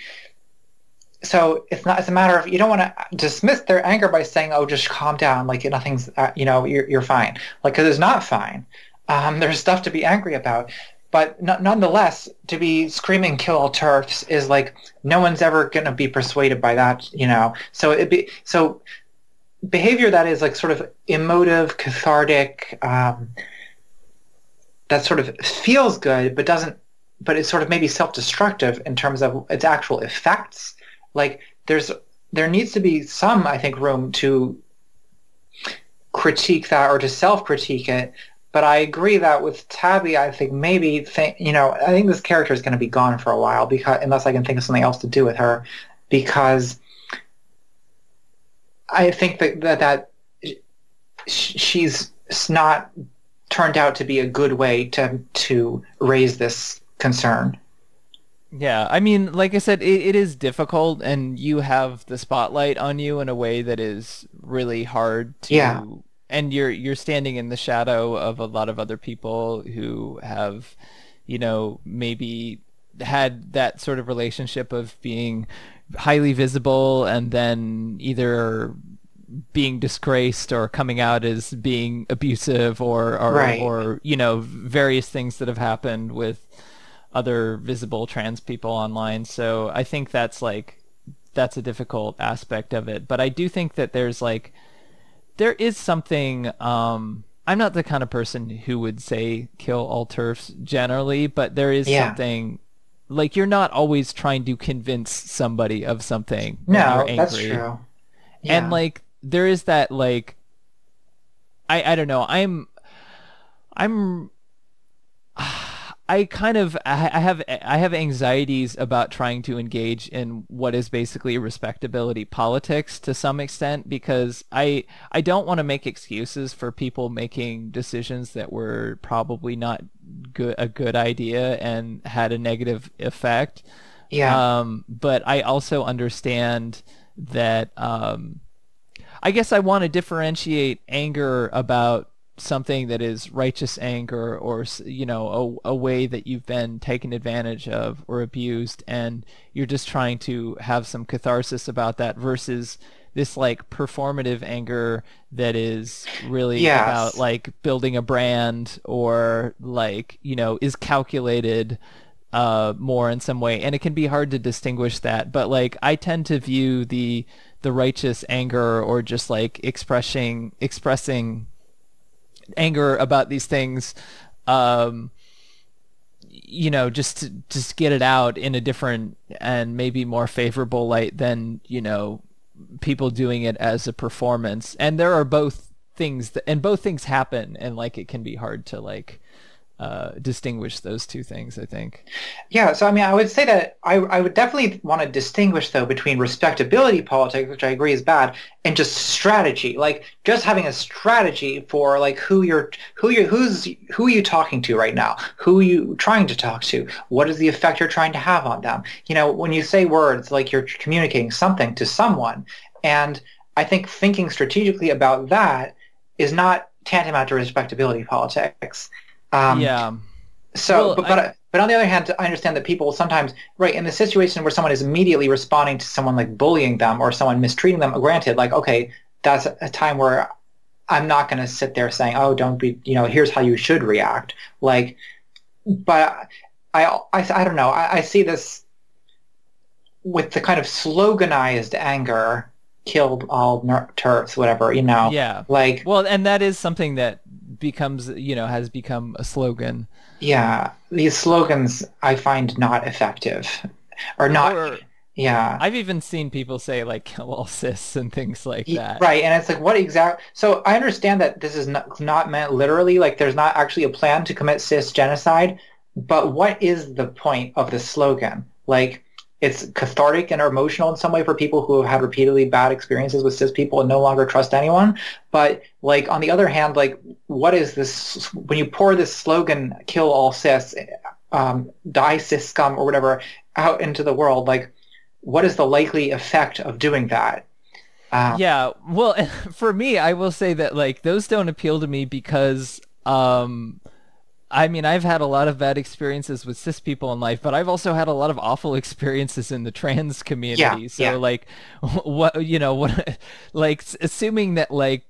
S2: so it's a matter of you don't want to dismiss their anger by saying, "Oh, just calm down, like nothing's you're fine." Like cuz it's not fine. There's stuff to be angry about. But nonetheless, to be screaming "kill all turfs" is like no one's ever going to be persuaded by that. So so behavior that is like sort of emotive, cathartic, that sort of feels good, but doesn't, but it's sort of maybe self-destructive in terms of its actual effects. Like there needs to be some, I think, room to critique that or to self-critique it. But I agree that with Tabby, I think I think this character is going to be gone for a while because unless I can think of something else to do with her, because I think that she's not turned out to be a good way to raise this concern.
S1: Yeah, I mean, like I said, it is difficult, and you have the spotlight on you in a way that is really hard
S2: Yeah.
S1: to, and you're standing in the shadow of a lot of other people who have, maybe had that sort of relationship of being highly visible and then either being disgraced or coming out as being abusive,
S2: Right.
S1: or various things that have happened with other visible trans people online. So I think that's a difficult aspect of it. But I do think that there is something. I'm not the kind of person who would say kill all turfs generally, but there is
S2: Yeah.
S1: something, like, you're not always trying to convince somebody of something when you're
S2: No, that's
S1: angry.
S2: true.
S1: And
S2: Yeah.
S1: like there is that, like, I don't know. I'm I have anxieties about trying to engage in what is basically respectability politics to some extent, because I don't want to make excuses for people making decisions that were probably not a good idea and had a negative effect.
S2: Yeah.
S1: But I also understand that I guess I want to differentiate anger about something that is righteous anger or a way that you've been taken advantage of or abused and you're just trying to have some catharsis about that versus this like performative anger that is really about
S2: Yes.
S1: like building a brand or like is calculated more in some way, and it can be hard to distinguish that. But like I tend to view the righteous anger or just like expressing anger about these things, um, just to just get it out in a different and maybe more favorable light than people doing it as a performance. And there are both things and both things happen, and like it can be hard to like distinguish those two things, I think.
S2: Yeah, so I mean, I would say that I would definitely want to distinguish though between respectability politics, which I agree is bad, and just strategy. Like just having a strategy for like who are you talking to right now? Who are you trying to talk to? What is the effect you're trying to have on them? When you say words, like you're communicating something to someone, and I think thinking strategically about that is not tantamount to respectability politics. Um,
S1: Yeah.
S2: so,
S1: Well,
S2: but on the other hand, I understand that people sometimes, right, in the situation where someone is immediately responding to someone like bullying them or someone mistreating them, granted, like, okay, that's a time where I'm not going to sit there saying, oh, don't be, here's how you should react. Like, but I don't know. I see this with the kind of sloganized anger, killed all Turks, whatever,
S1: yeah.
S2: like,
S1: Well, and that is something that becomes, has become a slogan.
S2: yeah, these slogans I find not effective or not,
S1: Or
S2: yeah.
S1: I've even seen people say like kill all cis and things like that.
S2: Right, and it's like what exact? So I understand that this is not meant literally, like there's not actually a plan to commit cis genocide, but what is the point of the slogan? Like it's cathartic and emotional in some way for people who have had repeatedly bad experiences with cis people and no longer trust anyone. But like on the other hand, like what is this when you pour this slogan "kill all cis," die cis scum or whatever out into the world? Like what is the likely effect of doing that? Um,
S1: Yeah, well, for me, I will say that like those don't appeal to me because I mean, I've had a lot of bad experiences with cis people in life, but I've also had a lot of awful experiences in the trans
S2: yeah,
S1: community. So
S2: yeah.
S1: like what like assuming that like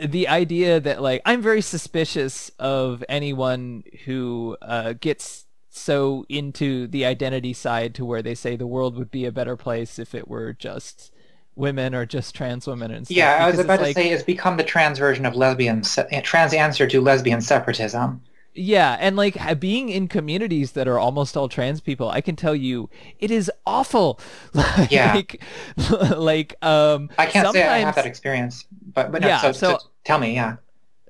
S1: the idea that like I'm very suspicious of anyone who gets so into the identity side to where they say the world would be a better place if it were just women or just trans women and stuff
S2: Yeah, I was
S1: because it's
S2: about to
S1: like
S2: say it's become the trans version of trans answer to lesbian separatism.
S1: yeah, and like being in communities that are almost all trans people, I can tell you it is awful.
S2: Yeah,
S1: like
S2: I can't say I have that
S1: sometimes
S2: experience, but no.
S1: yeah,
S2: So tell me, yeah,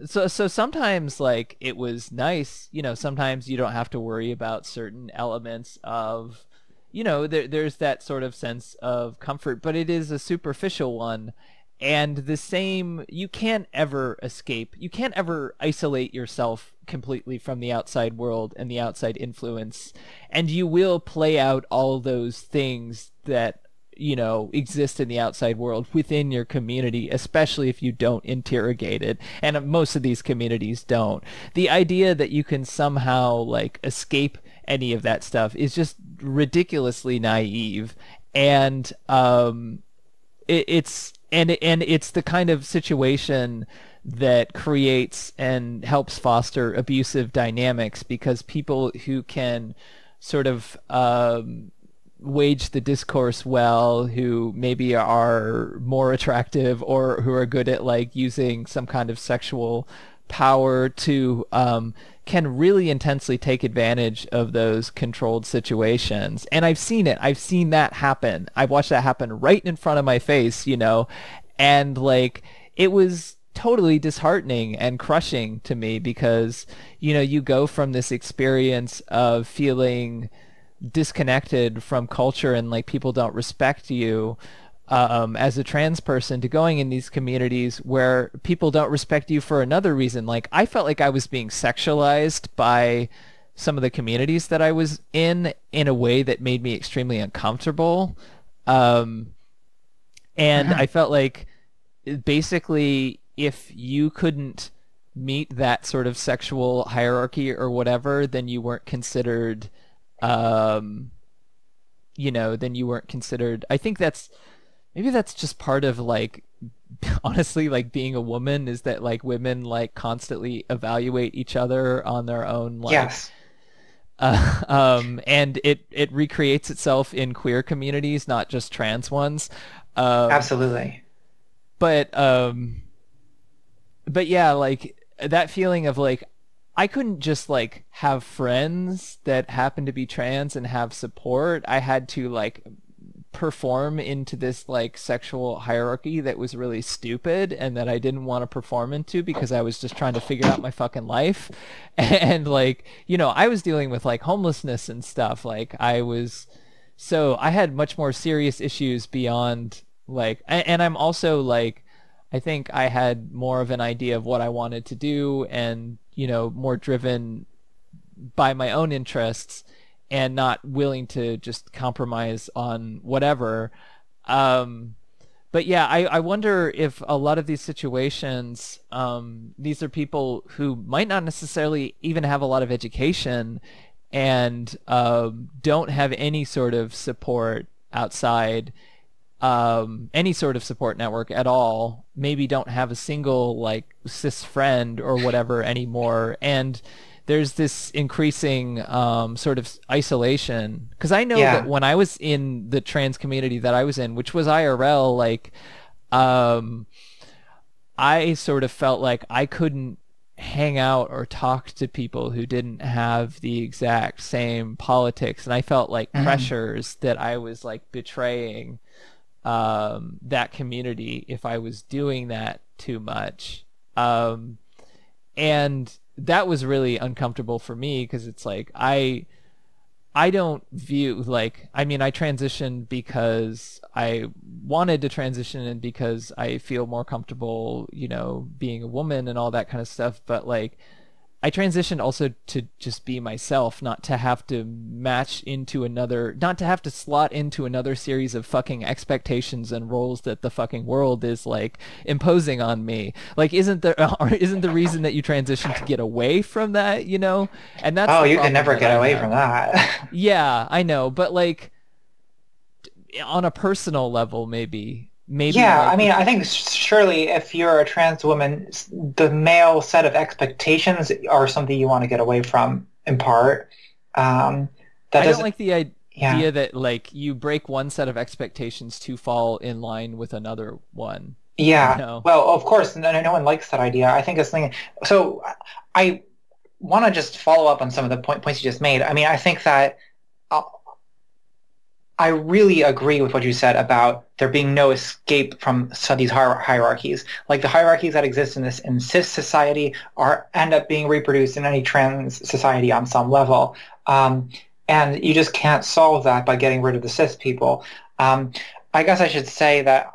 S1: so sometimes like it was nice, sometimes you don't have to worry about certain elements of there's that sort of sense of comfort, but it is a superficial one. And the same, you can't ever escape. You can't ever isolate yourself completely from the outside world and the outside influence. And you will play out all those things that, exist in the outside world within your community, especially if you don't interrogate it. And most of these communities don't. The idea that you can somehow like escape any of that stuff is just ridiculously naive. And it's the kind of situation that creates and helps foster abusive dynamics because people who can sort of wage the discourse well, who maybe are more attractive or who are good at like using some kind of sexual power to can really intensely take advantage of those controlled situations. And I've seen it. I've seen that happen. I've watched that happen right in front of my face, and like it was totally disheartening and crushing to me because, you go from this experience of feeling disconnected from culture and like people don't respect you as a trans person to going in these communities where people don't respect you for another reason. Like I felt like I was being sexualized by some of the communities that I was in a way that made me extremely uncomfortable. Um, and
S2: Mhm.
S1: I felt like basically if you couldn't meet that sort of sexual hierarchy or whatever, then you weren't considered, um, then you weren't considered. I think maybe that's just part of like honestly like being a woman is that like women like constantly evaluate each other on their own like
S2: Yes,
S1: and it recreates itself in queer communities, not just trans ones. Um,
S2: absolutely.
S1: but but yeah, like that feeling of like I couldn't just like have friends that happen to be trans and have support. I had to like perform into this like sexual hierarchy that was really stupid and that I didn't want to perform into because I was just trying to figure out my fucking life. And like, I was dealing with like homelessness and stuff. Like I had much more serious issues beyond like, and I'm also like, I think I had more of an idea of what I wanted to do and, more driven by my own interests and not willing to just compromise on whatever. Um, but yeah, I wonder if a lot of these situations, these are people who might not necessarily even have a lot of education and don't have any sort of support outside, any sort of support network at all, maybe don't have a single like cis friend or whatever anymore. And there's this increasing sort of isolation. Because I know that
S2: Yeah.
S1: when I was in the trans community that I was in, which was IRL, like um, I sort of felt like I couldn't hang out or talk to people who didn't have the exact same politics. And I felt like
S2: Mhm.
S1: pressures that I was like betraying that community if I was doing that too much. And that was really uncomfortable for me because it's like I don't view like I mean I transitioned because I wanted to transition and because I feel more comfortable, being a woman and all that kind of stuff, but like I transitioned also to just be myself, not to have to not to have to slot into another series of fucking expectations and roles that the fucking world is like imposing on me. Like, isn't the reason that you transition to get away from that, And that's
S2: Oh,
S1: the
S2: you can
S1: problem
S2: never
S1: that
S2: get
S1: I
S2: away from
S1: have.
S2: that.
S1: Yeah, I know, but like on a personal level, maybe
S2: Yeah, I
S1: like
S2: mean,
S1: if
S2: I think surely if you're a trans woman, the male set of expectations are something you want to get away from in part. Um, that
S1: I don't
S2: doesn't,
S1: like the
S2: yeah.
S1: idea that like you break one set of expectations to fall in line with another one. You
S2: Yeah.
S1: know?
S2: Well, of course, no one likes that idea. I think it's thing. So I want to just follow up on some of the points you just made. I mean, I think that uh, I really agree with what you said about there being no escape from some of these hierarchies. Like the hierarchies that exist in this in cis society are end up being reproduced in any trans society on some level. Um, and you just can't solve that by getting rid of the cis people. Um, I guess I should say that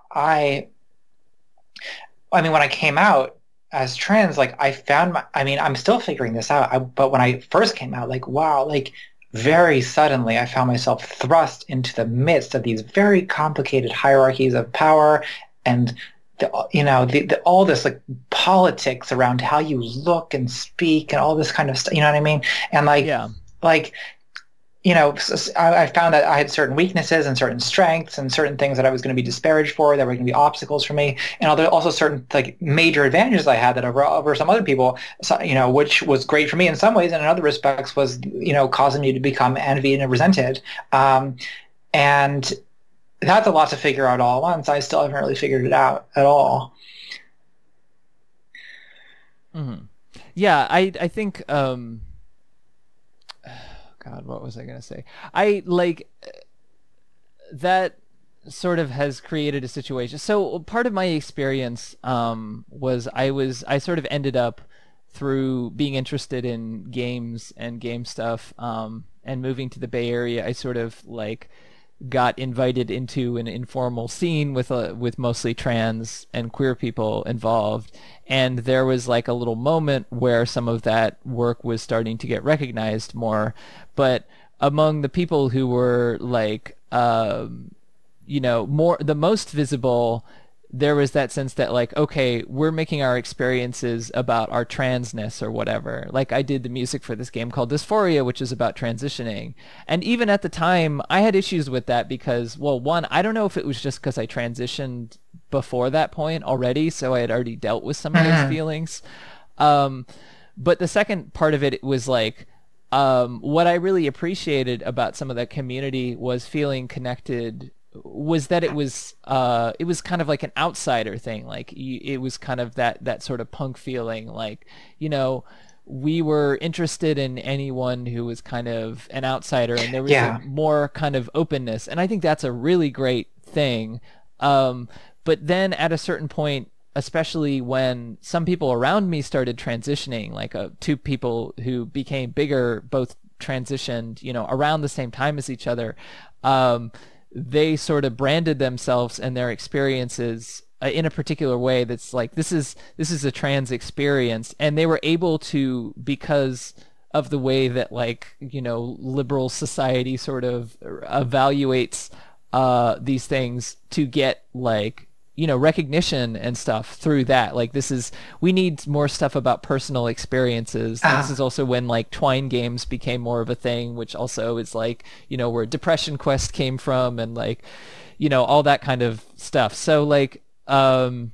S2: I mean, when I came out as trans, like I mean, I'm still figuring this out. But when I first came out, like, wow, like very suddenly I found myself thrust into the midst of these very complicated hierarchies of power and all this like politics around how you look and speak and all this kind of stuff. You know what I mean? And
S1: Yeah.
S2: like I found that I had certain weaknesses and certain strengths and certain things that I was going to be disparaged for, that were going to be obstacles for me, and also certain like major advantages I had that over some other people, so, which was great for me in some ways, and in other respects was, causing me to become envied and resented. And that's a lot to figure out all at once. I still haven't really figured it out at all.
S1: Hmm. Yeah, I think God, what was I gonna say? I like that sort of has created a situation. So part of my experience I sort of ended up through being interested in games and game stuff and moving to the Bay Area. I sort of like got invited into an informal scene with mostly trans and queer people involved, and there was like a little moment where some of that work was starting to get recognized more. But among the people who were like more the most visible, there was that sense that like, okay, we're making our experiences about our transness or whatever. Like I did the music for this game called Dysphoria, which is about transitioning. And even at the time, I had issues with that because, well, one, I don't know if it was just because I transitioned before that point already, so I had already dealt with some of those feelings. But the second part of it was like, what I really appreciated about some of that community was feeling connected, was that it was kind of like an outsider thing. Like it was kind of that sort of punk feeling, like, we were interested in anyone who was kind of an outsider, and there was a more kind of openness, and I think that's a really great thing. But then at a certain point, especially when some people around me started transitioning, like two people who became bigger both transitioned, around the same time as each other. They sort of branded themselves and their experiences in a particular way that's like, this is a trans experience, and they were able to, because of the way that like, liberal society sort of evaluates these things, to get like, recognition and stuff through that. Like we need more stuff about personal experiences. This is also when like Twine games became more of a thing, which also is like, where Depression Quest came from, and like, all that kind of stuff. So like, and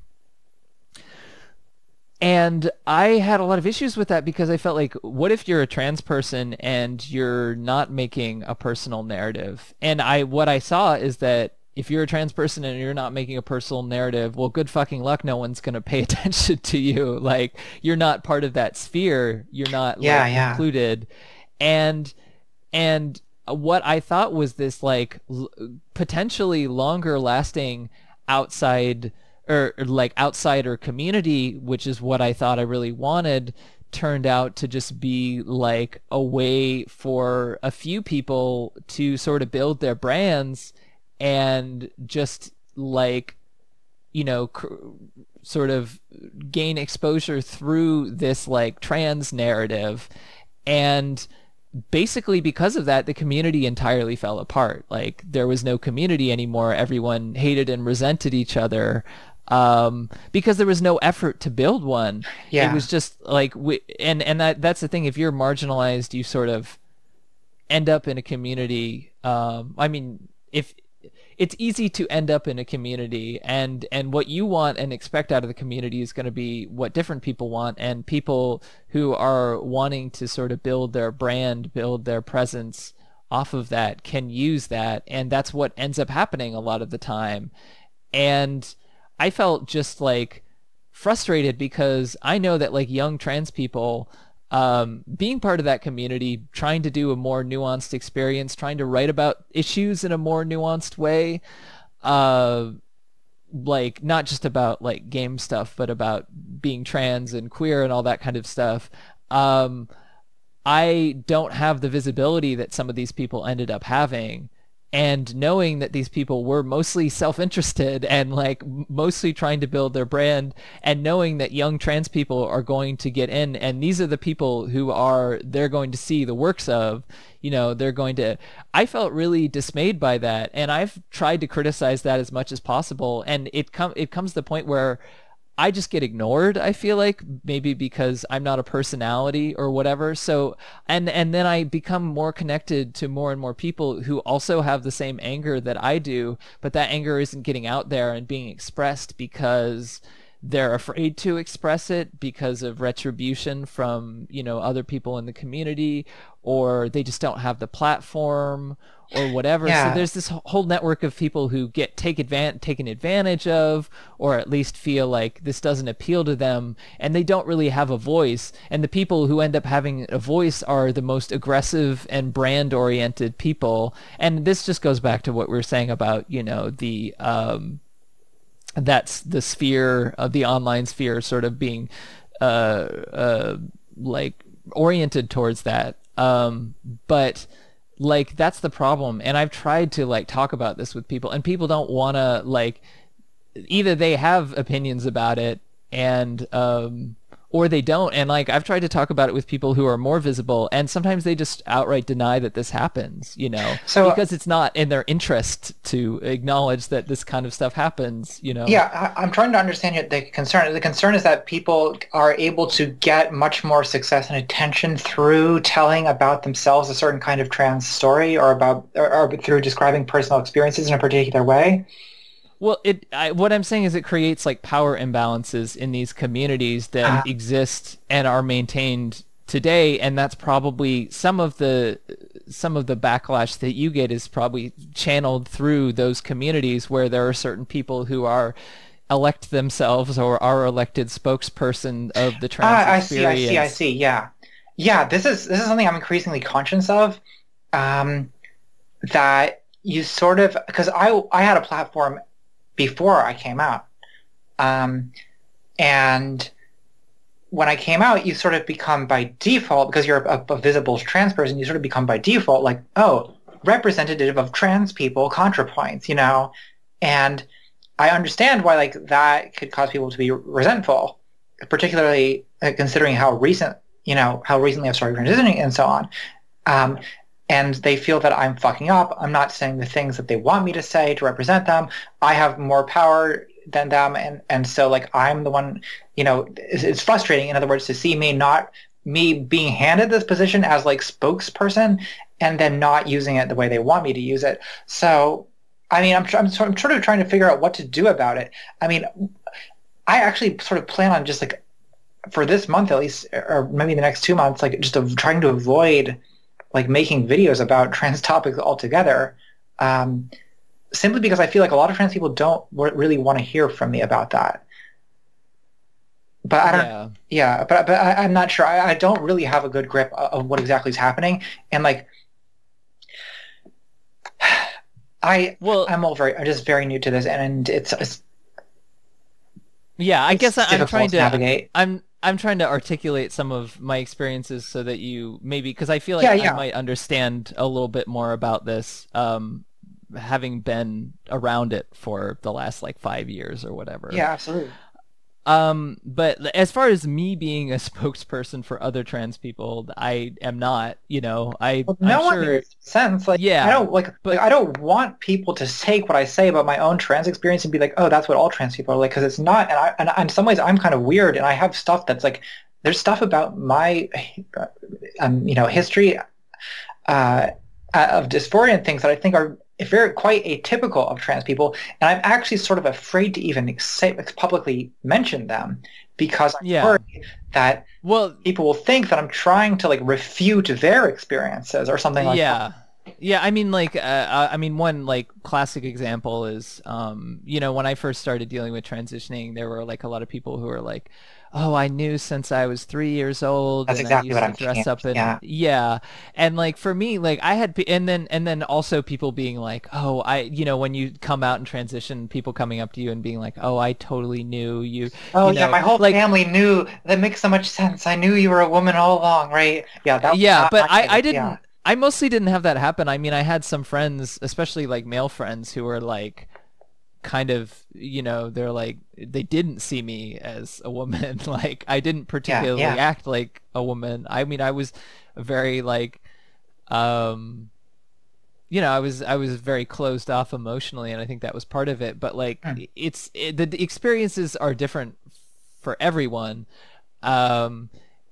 S1: I had a lot of issues with that because I felt like, what if you're a trans person and you're not making a personal narrative? And what I saw is that if you're a trans person and you're not making a personal narrative, well, good fucking luck. No one's going to pay attention to you. Like, you're not part of that sphere. You're not included. And what I thought was this like potentially longer lasting outsider community, which is what I thought I really wanted, turned out to just be like a way for a few people to sort of build their brands and just like, sort of gain exposure through this like trans narrative. And basically because of that, the community entirely fell apart. Like there was no community anymore. Everyone hated and resented each other because there was no effort to build one. It was just like, that's the thing. If you're marginalized, you sort of end up in a community. It's easy to end up in a community, and what you want and expect out of the community is going to be what different people want, and people who are wanting to sort of build their brand, build their presence off of that can use that, and that's what ends up happening a lot of the time. And I felt just like frustrated because I know that like young trans people, being part of that community, trying to do a more nuanced experience, trying to write about issues in a more nuanced way, like not just about like game stuff, but about being trans and queer and all that kind of stuff. I don't have the visibility that some of these people ended up having. And knowing that these people were mostly self-interested and like mostly trying to build their brand, and knowing that young trans people are going to get in, and these are the people who they're going to see the works of, I felt really dismayed by that. And I've tried to criticize that as much as possible. And it comes to the point where I just get ignored, I feel like, maybe because I'm not a personality or whatever. So, and then I become more connected to more and more people who also have the same anger that I do, but that anger isn't getting out there and being expressed because they're afraid to express it because of retribution from, other people in the community, or they just don't have the platform or whatever. So there's this whole network of people who get taken advantage of, or at least feel like this doesn't appeal to them, and they don't really have a voice. And the people who end up having a voice are the most aggressive and brand oriented people. And this just goes back to what we were saying about, that's the sphere of the online sphere sort of being like oriented towards that. But like that's the problem. And I've tried to like talk about this with people, and people don't want to like, either they have opinions about it and or they don't. And like I've tried to talk about it with people who are more visible, and sometimes they just outright deny that this happens, you know,
S2: So
S1: because it's not in their interest to acknowledge that this kind of stuff happens, you know.
S2: yeah, I'm trying to understand the concern. The concern is that people are able to get much more success and attention through telling about themselves a certain kind of trans story, or or through describing personal experiences in a particular way.
S1: Well, what I'm saying is it creates like power imbalances in these communities
S2: Uh,
S1: that exist and are maintained today, and that's probably some of the backlash that you get is probably channeled through those communities where there are certain people who are elect themselves or are elected spokesperson of the trans
S2: I see, I see, I
S1: experience.
S2: see. Yeah, yeah. This is something I'm increasingly conscious of. Um, that you sort of, because I had a platform before I came out. Um, and when I came out, you sort of become by default, because you're a visible trans person, you sort of become by default like, oh, representative of trans people, ContraPoints, you know? And I understand why like that could cause people to be resentful, particularly considering how recent, you know, how recently I've started transitioning and so on. Um, and they feel that I'm fucking up. I'm not saying the things that they want me to say to represent them. I have more power than them, and so like I'm the one, you know, it's frustrating, in other words, to see me being handed this position as like spokesperson and then not using it the way they want me to use it. So I mean, I'm sort of trying to figure out what to do about it. I mean, I actually sort of plan on just like for this month at least, or maybe the next 2 months, like just trying to avoid like making videos about trans topics altogether, simply because I feel like a lot of trans people don't really want to hear from me about that. But I don't,
S1: Yeah.
S2: yeah, I'm not sure. I don't really have a good grip of what exactly is happening, and like
S1: Well,
S2: I'm just very new to this, and
S1: yeah, I
S2: it's
S1: guess I'm trying
S2: difficult to
S1: to
S2: navigate.
S1: I'm trying to articulate some of my experiences so that you maybe, because I feel like
S2: Yeah,
S1: I
S2: yeah,
S1: might understand a little bit more about this, having been around it for the last like 5 years or whatever.
S2: yeah, absolutely.
S1: But as far as me being a spokesperson for other trans people, I am not, you know,
S2: Well,
S1: I'm
S2: no one
S1: sure,
S2: makes sense. Like, I
S1: yeah,
S2: don't like
S1: but
S2: I don't want people to take what I say about my own trans experience and be like, oh, that's what all trans people are like, because it's not. And in some ways, I'm kind of weird, and I have stuff that's like, there's stuff about my, you know, history uh, of dysphoria and things that I think are very quite atypical of trans people, and I'm actually sort of afraid to even say publicly mention them because I'm
S1: yeah.
S2: worried that
S1: Well,
S2: people will think that I'm trying to like refute their experiences or something like that.
S1: yeah. Yeah, I mean like I mean one like classic example is you know, when I first started dealing with transitioning, there were like a lot of people who were like, "Oh, I knew since I was 3 years old
S2: That's
S1: and I
S2: exactly what
S1: used to
S2: I'm thinking.
S1: dress up in."
S2: Yeah.
S1: Yeah. And like for me, like I had and then also people being like, "Oh, I you know, when you come out and transition, people coming up to you and being like, "Oh, I totally knew you."
S2: Oh
S1: You
S2: yeah,
S1: know,
S2: my whole
S1: like
S2: family knew. That makes so much sense. I knew you were a woman all along, right? Yeah, that was
S1: yeah,
S2: not
S1: but
S2: my
S1: I
S2: case. Yeah.
S1: didn't. I mostly didn't have that happen. I mean, I had some friends, especially like male friends, who were like kind of, you know, they're like they didn't see me as a woman. Like I didn't
S2: Yeah,
S1: particularly
S2: yeah.
S1: act like a woman. I mean, I was very like, um, you know, I was very closed off emotionally, and I think that was part of it. But like,
S2: Hmm.
S1: the experiences are different for everyone. Um,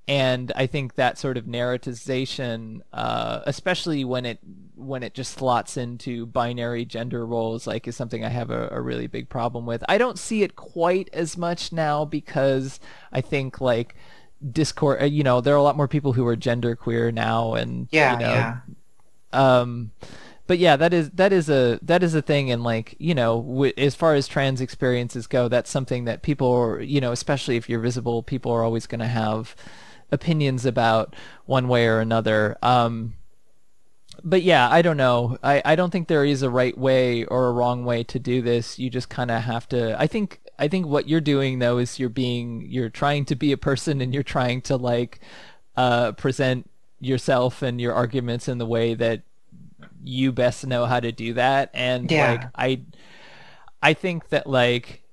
S1: and I think that sort of narratization, especially when it just slots into binary gender roles, like is something I have a really big problem with. I don't see it quite as much now because I think like Discord, you know, there are a lot more people who are genderqueer now, and you
S2: Yeah,
S1: know,
S2: yeah.
S1: um, but yeah, that is a thing, and like you know, as far as trans experiences go, that's something that people are, you know, especially if you're visible, people are always going to have opinions about one way or another. But yeah, I don't know. I don't think there is a right way or a wrong way to do this. You just kind of have to. I think what you're doing though is you're trying to be a person, and you're trying to like present yourself and your arguments in the way that you best know how to do that. And like
S2: Yeah.
S1: I think that like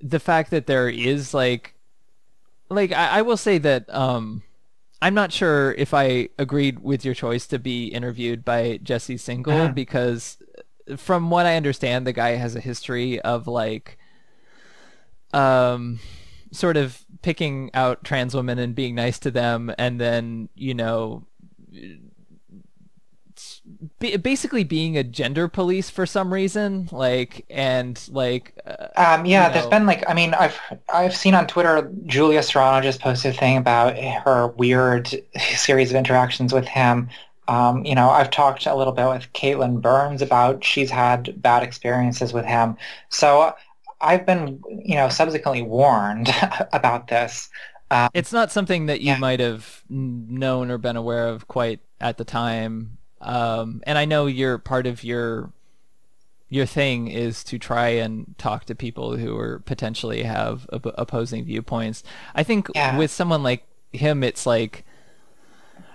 S1: the fact that there is I will say that I'm not sure if I agreed with your choice to be interviewed by Jesse Singal,
S2: Mhm.
S1: because from what I understand, the guy has a history of um sort of picking out trans women and being nice to them, and then basically being a gender police for some reason,
S2: Yeah, there's been like, I mean, I've seen on Twitter Julia Serrano just posted a thing about her weird series of interactions with him. I've talked a little bit with Caitlin Burns about she's had bad experiences with him. So I've been, subsequently warned about this.
S1: it's not something that you
S2: Yeah,
S1: might have known or been aware of quite at the time. And I know you're part of your thing is to try and talk to people who are potentially have opposing viewpoints. I think
S2: yeah.
S1: with someone like him, it's like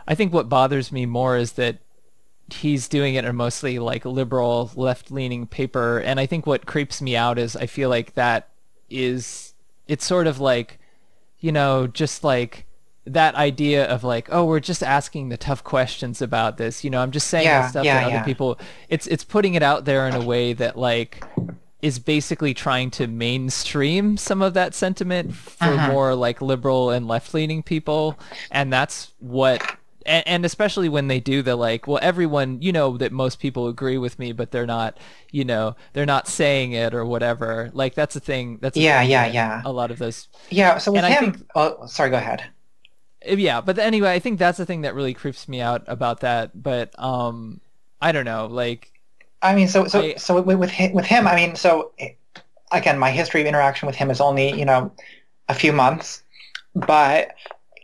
S1: I think what bothers me more is that he's doing it in a mostly like liberal, left-leaning paper, and I think what creeps me out is I feel like that is it's sort of like just like that idea of like, oh, we're just asking the tough questions about this. I'm just saying the
S2: Yeah,
S1: stuff
S2: yeah,
S1: that other
S2: yeah.
S1: people. It's putting it out there in a way that like is basically trying to mainstream some of that sentiment for
S2: Hmm.
S1: more like liberal and left-leaning people, and that's what. And especially when they do the like, well, everyone, that most people agree with me, but they're not saying it or whatever. Like that's a
S2: Yeah,
S1: thing
S2: yeah,
S1: that
S2: yeah.
S1: a lot of those,
S2: Yeah, so with
S1: and I think
S2: him, oh, sorry, go ahead.
S1: yeah, but anyway, I think that's the thing that really creeps me out about that. But I don't know, like
S2: I mean,
S1: I
S2: with him, I mean, so again, my history of interaction with him is only, a few months, but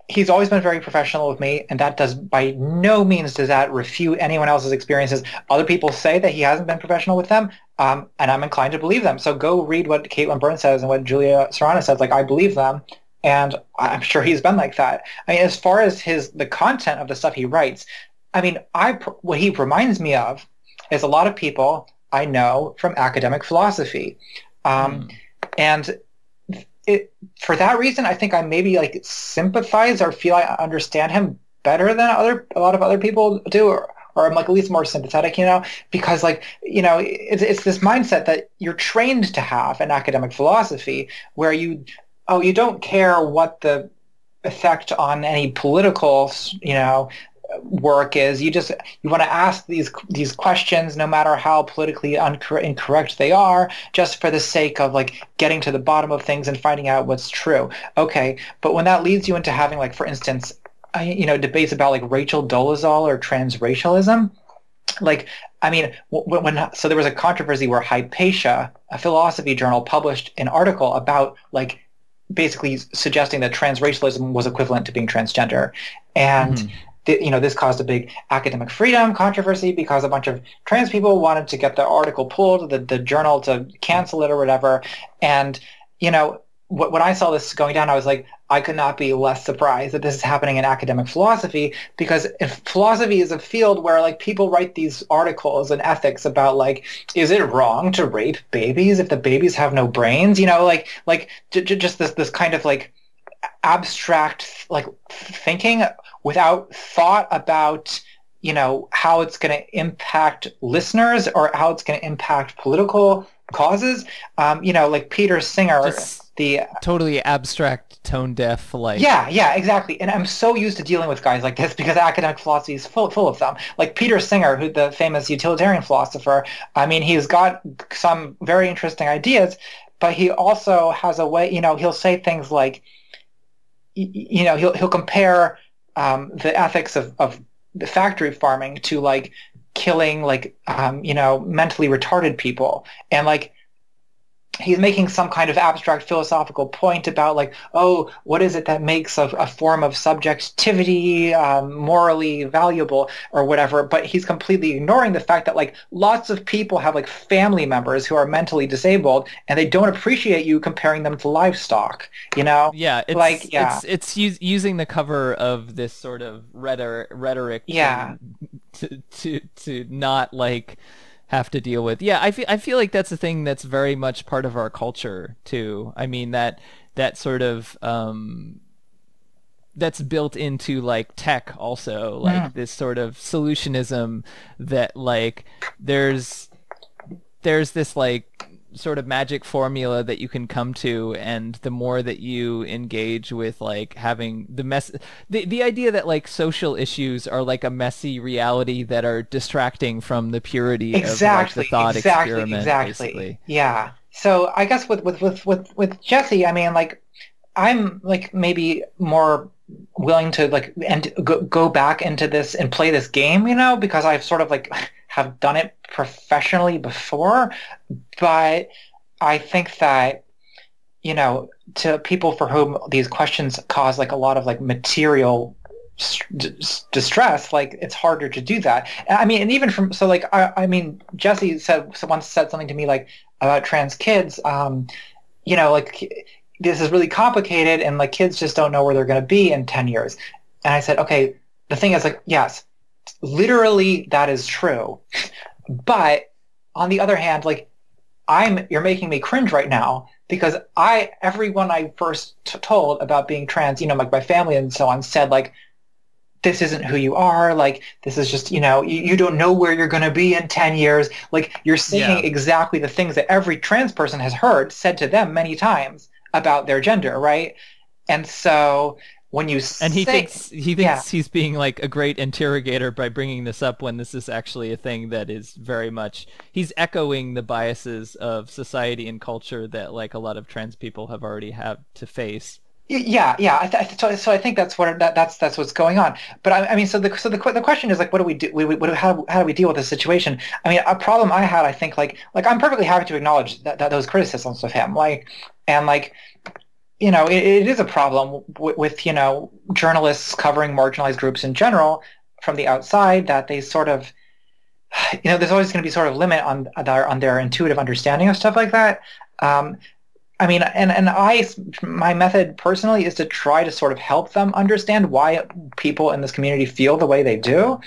S2: he's always been very professional with me, and that does by no means does that refute anyone else's experiences. Other people say that he hasn't been professional with them, and I'm inclined to believe them. So go read what Caitlin Burns says and what Julia Serrano says. Like I believe them, and I'm sure he's been like that. I mean, as far as the content of the stuff he writes, I mean, what he reminds me of is a lot of people I know from academic philosophy, um,
S1: hmm,
S2: and for that reason, I think I maybe like sympathize or feel I understand him better than a lot of other people do, or I'm like at least more sympathetic, because like it's this mindset that you're trained to have in academic philosophy, where you don't care what the effect on any political work is. You want to ask these questions no matter how politically incorrect they are, just for the sake of like getting to the bottom of things and finding out what's true. Okay, but when that leads you into having like, for instance, debates about like Rachel Dolezal or transracialism, like I mean, so there was a controversy where Hypatia, a philosophy journal, published an article about like basically suggesting that transracialism was equivalent to being transgender, and
S1: hmm.
S2: this caused a big academic freedom controversy because a bunch of trans people wanted to get the article pulled, the journal to cancel it or whatever. And when I saw this going down, I was like, I could not be less surprised that this is happening in academic philosophy, because if philosophy is a field where like people write these articles and ethics about like, is it wrong to rape babies if the babies have no brains? Just this kind of like abstract like thinking without thought about how it's going to impact listeners or how it's going to impact political causes. Like Peter Singer,
S1: Just
S2: the
S1: totally abstract, tone deaf, like
S2: yeah, exactly. And I'm so used to dealing with guys like this because academic philosophy is full of them. Like Peter Singer, who the famous utilitarian philosopher, I mean, he's got some very interesting ideas, but he also has a way, he'll say things like, he'll compare the ethics of the factory farming to like killing like mentally retarded people, and like he's making some kind of abstract philosophical point about like, oh, what is it that makes a form of subjectivity morally valuable or whatever, but he's completely ignoring the fact that like lots of people have like family members who are mentally disabled and they don't appreciate you comparing them to livestock,
S1: yeah,
S2: like yeah,
S1: using the cover of this sort of rhetoric to
S2: yeah.
S1: to not like have to deal with. Yeah, I feel like that's a thing that's very much part of our culture too. I mean that sort of that's built into like tech also, like this sort of solutionism that like there's this like sort of magic formula that you can come to, and the more that you engage with like having the idea that like social issues are like a messy reality that are distracting from the purity of like the thought experiment, basically.
S2: Yeah. So I guess with Jesse, I mean, like, I'm like maybe more willing to like and go back into this and play this game, because I've sort of like have done it professionally before. But I think that, to people for whom these questions cause like a lot of like material distress, like it's harder to do that. I mean, and even from, so like, I mean, Jesse once said something to me like about trans kids, like, this is really complicated and like kids just don't know where they're going to be in 10 years. And I said, okay, the thing is like, yes, literally that is true. But on the other hand, like you're making me cringe right now because everyone I first told about being trans, like my family and so on said like, this isn't who you are. Like, this is just, you don't know where you're going to be in 10 years. Like you're saying exactly the things that every trans person has said to them many times about their gender, right? And so when you
S1: he thinks he's being like a great interrogator by bringing this up when this is actually a thing that is very much, he's echoing the biases of society and culture that like a lot of trans people have already had to face.
S2: Yeah. So I think that's that's what's going on. But I mean, so the question is like, what do we do? How do we deal with this situation? I mean, a problem I had, I think, like I'm perfectly happy to acknowledge that those criticisms of him, it is a problem with journalists covering marginalized groups in general from the outside, that they sort of, there's always going to be sort of limit on their intuitive understanding of stuff like that. I mean, my method personally is to try to sort of help them understand why people in this community feel the way they do.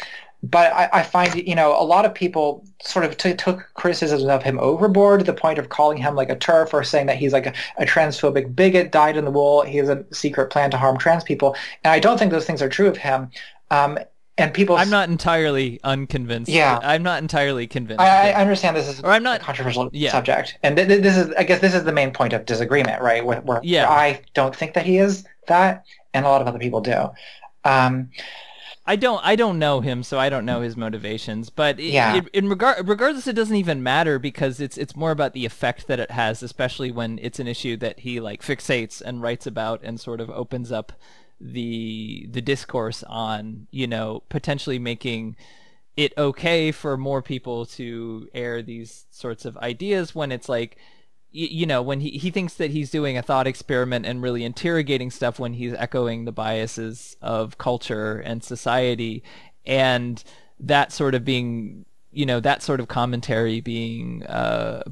S2: But I find, a lot of people sort of took criticisms of him overboard to the point of calling him like a TERF or saying that he's like a transphobic bigot, dyed in the wool. He has a secret plan to harm trans people. And I don't think those things are true of him. And people,
S1: I'm not entirely unconvinced.
S2: Yeah,
S1: I'm not entirely convinced.
S2: I understand this is
S1: I'm not,
S2: a controversial subject, and this is the main point of disagreement, right? Where I don't think that he is that, and a lot of other people do.
S1: I don't know him, so I don't know his motivations. But regardless, it doesn't even matter because it's more about the effect that it has, especially when it's an issue that he like fixates and writes about and sort of opens up the discourse on, potentially making it okay for more people to air these sorts of ideas when it's like, when he thinks that he's doing a thought experiment and really interrogating stuff when he's echoing the biases of culture and society, and that sort of being, that sort of commentary being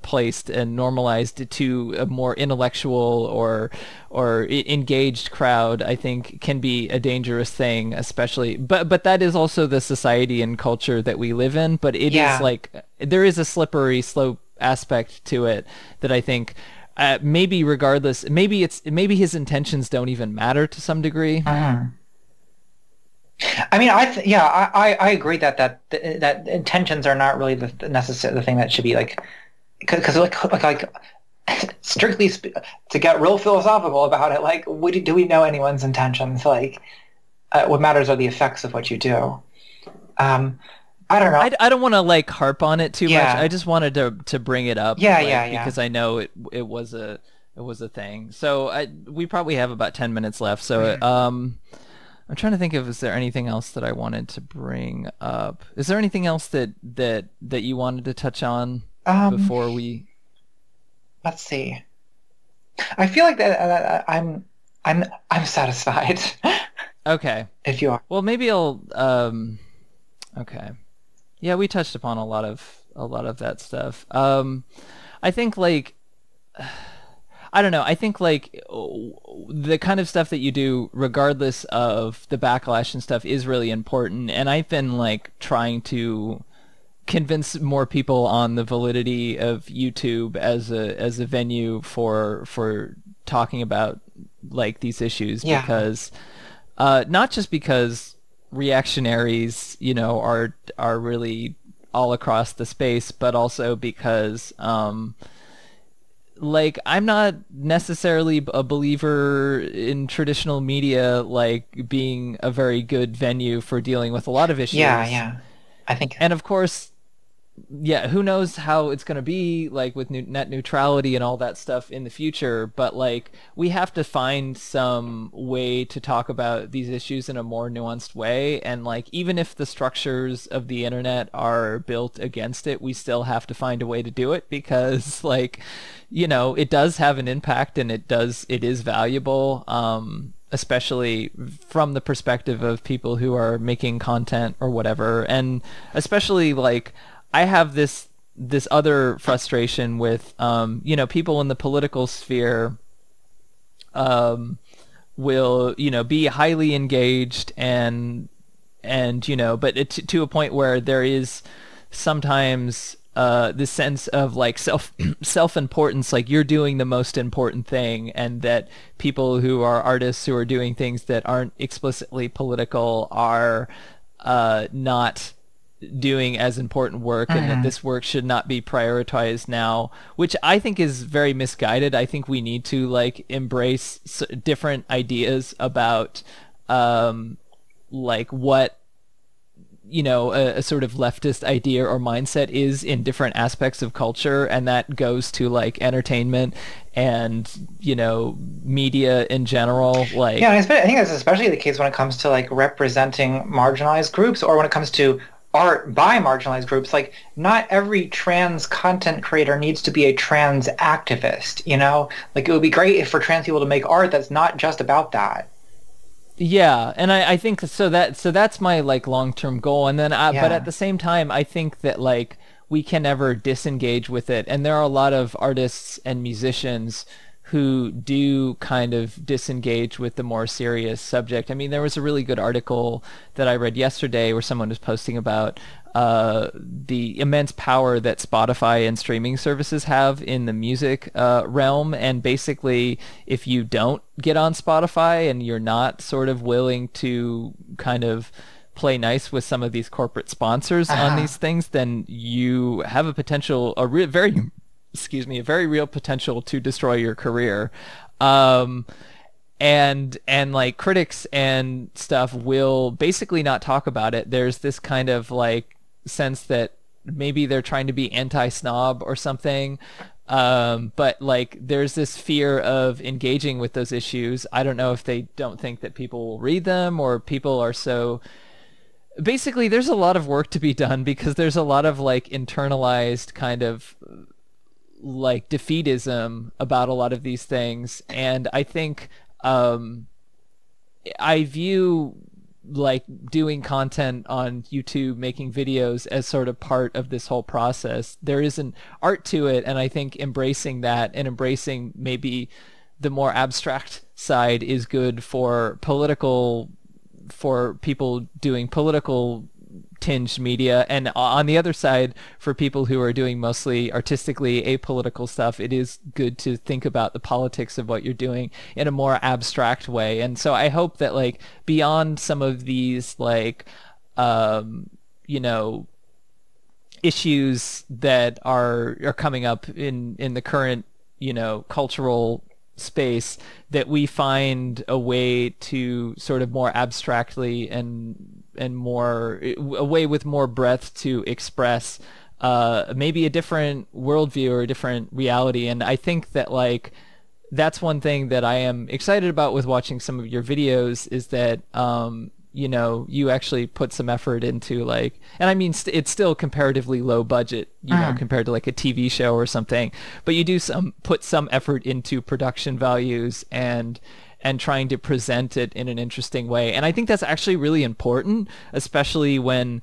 S1: placed and normalized to a more intellectual or engaged crowd, I think can be a dangerous thing, especially. But that is also the society and culture that we live in. But it is like there is a slippery slope aspect to it that I think maybe regardless, maybe his intentions don't even matter to some degree.
S2: I mean, I agree that intentions are not really the thing that should be like, because like strictly to get real philosophical about it, like do we know anyone's intentions? Like what matters are the effects of what you do. I don't know.
S1: I don't want to like harp on it too much. I just wanted to bring it up. Because I know it was a thing. So we probably have about 10 minutes left. So I'm trying to think of, is there anything else that I wanted to bring up? Is there anything else that you wanted to touch on before we?
S2: Let's see. I feel like that I'm satisfied.
S1: Okay.
S2: If you are.
S1: Well, maybe I'll. Okay. Yeah, we touched upon a lot of that stuff. I think like. I don't know. I think like the kind of stuff that you do, regardless of the backlash and stuff, is really important. And I've been like trying to convince more people on the validity of YouTube as a venue for talking about like these issues,
S2: Yeah.
S1: because not just because reactionaries, you know, are really all across the space, but also because like I'm not necessarily a believer in traditional media like being a very good venue for dealing with a lot of
S2: Yeah,
S1: issues.
S2: yeah. I think
S1: And of course, yeah, who knows how it's going to be like with net neutrality and all that stuff in the future, but like we have to find some way to talk about these issues in a more nuanced way, and like even if the structures of the internet are built against it, we still have to find a way to do it, because like, you know, it does have an impact, and it is valuable, especially from the perspective of people who are making content or whatever. And especially like I have this other frustration with you know, people in the political sphere um, will, you know, be highly engaged and you know, but to a point where there is sometimes this sense of like self-importance, like you're doing the most important thing, and that people who are artists who are doing things that aren't explicitly political are not doing as important work, and that
S2: Mhm.
S1: this work should not be prioritized now, which I think is very misguided. I think we need to like embrace different ideas about like what, you know, a sort of leftist idea or mindset is in different aspects of culture, and that goes to like entertainment and, you know, media in general.
S2: Yeah,
S1: Like,
S2: and I think that's especially the case when it comes to like representing marginalized groups, or when it comes to art by marginalized groups. Like, not every trans content creator needs to be a trans activist, you know? Like, it would be great if for trans people to make art that's not just about that.
S1: yeah, and I think so that's my like long-term goal. And then but at
S2: Yeah.
S1: the same time, I think that like we can never disengage with it. And there are a lot of artists and musicians who do kind of disengage with the more serious subject. I mean, there was a really good article that I read yesterday where someone was posting about the immense power that Spotify and streaming services have in the music realm. And basically, if you don't get on Spotify and you're not sort of willing to kind of play nice with some of these corporate sponsors on
S2: Uh-huh.
S1: these things, then you have a potential, very, excuse me, a very real potential to destroy your career. Um, and like critics and stuff will basically not talk about it. There's this kind of like sense that maybe they're trying to be anti-snob or something. But like there's this fear of engaging with those issues. I don't know if they don't think that people will read them, or people are so basically there's a lot of work to be done, because there's a lot of like internalized kind of like defeatism about a lot of these things. And I think um, I view like doing content on YouTube, making videos, as sort of part of this whole process. There is an art to it, and I think embracing that and embracing maybe the more abstract side is good for people doing political tinged media. And on the other side, for people who are doing mostly artistically apolitical stuff, it is good to think about the politics of what you're doing in a more abstract way. And so I hope that like beyond some of these like you know, issues that are coming up in the current, you know, cultural space, that we find a way to sort of more abstractly and more a way with more breadth to express maybe a different worldview or a different reality. And I think that like that's one thing that I am excited about with watching some of your videos, is that you know, you actually put some effort into like, and I mean it's still comparatively low budget, you know,
S2: Mhm.
S1: compared to like a TV show or something, but you do put some effort into production values and trying to present it in an interesting way. And I think that's actually really important, especially when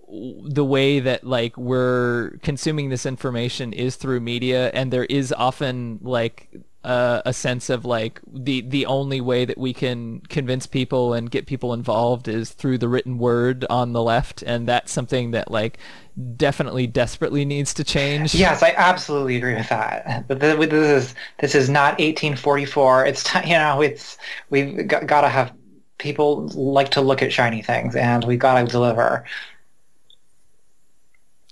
S1: the way that like we're consuming this information is through media, and there is often like a sense of like the only way that we can convince people and get people involved is through the written word on the left, and that's something that like definitely desperately needs to change.
S2: Yes, I absolutely agree with that. But this is not 1844. We've got to have people like to look at shiny things, and we've got to deliver.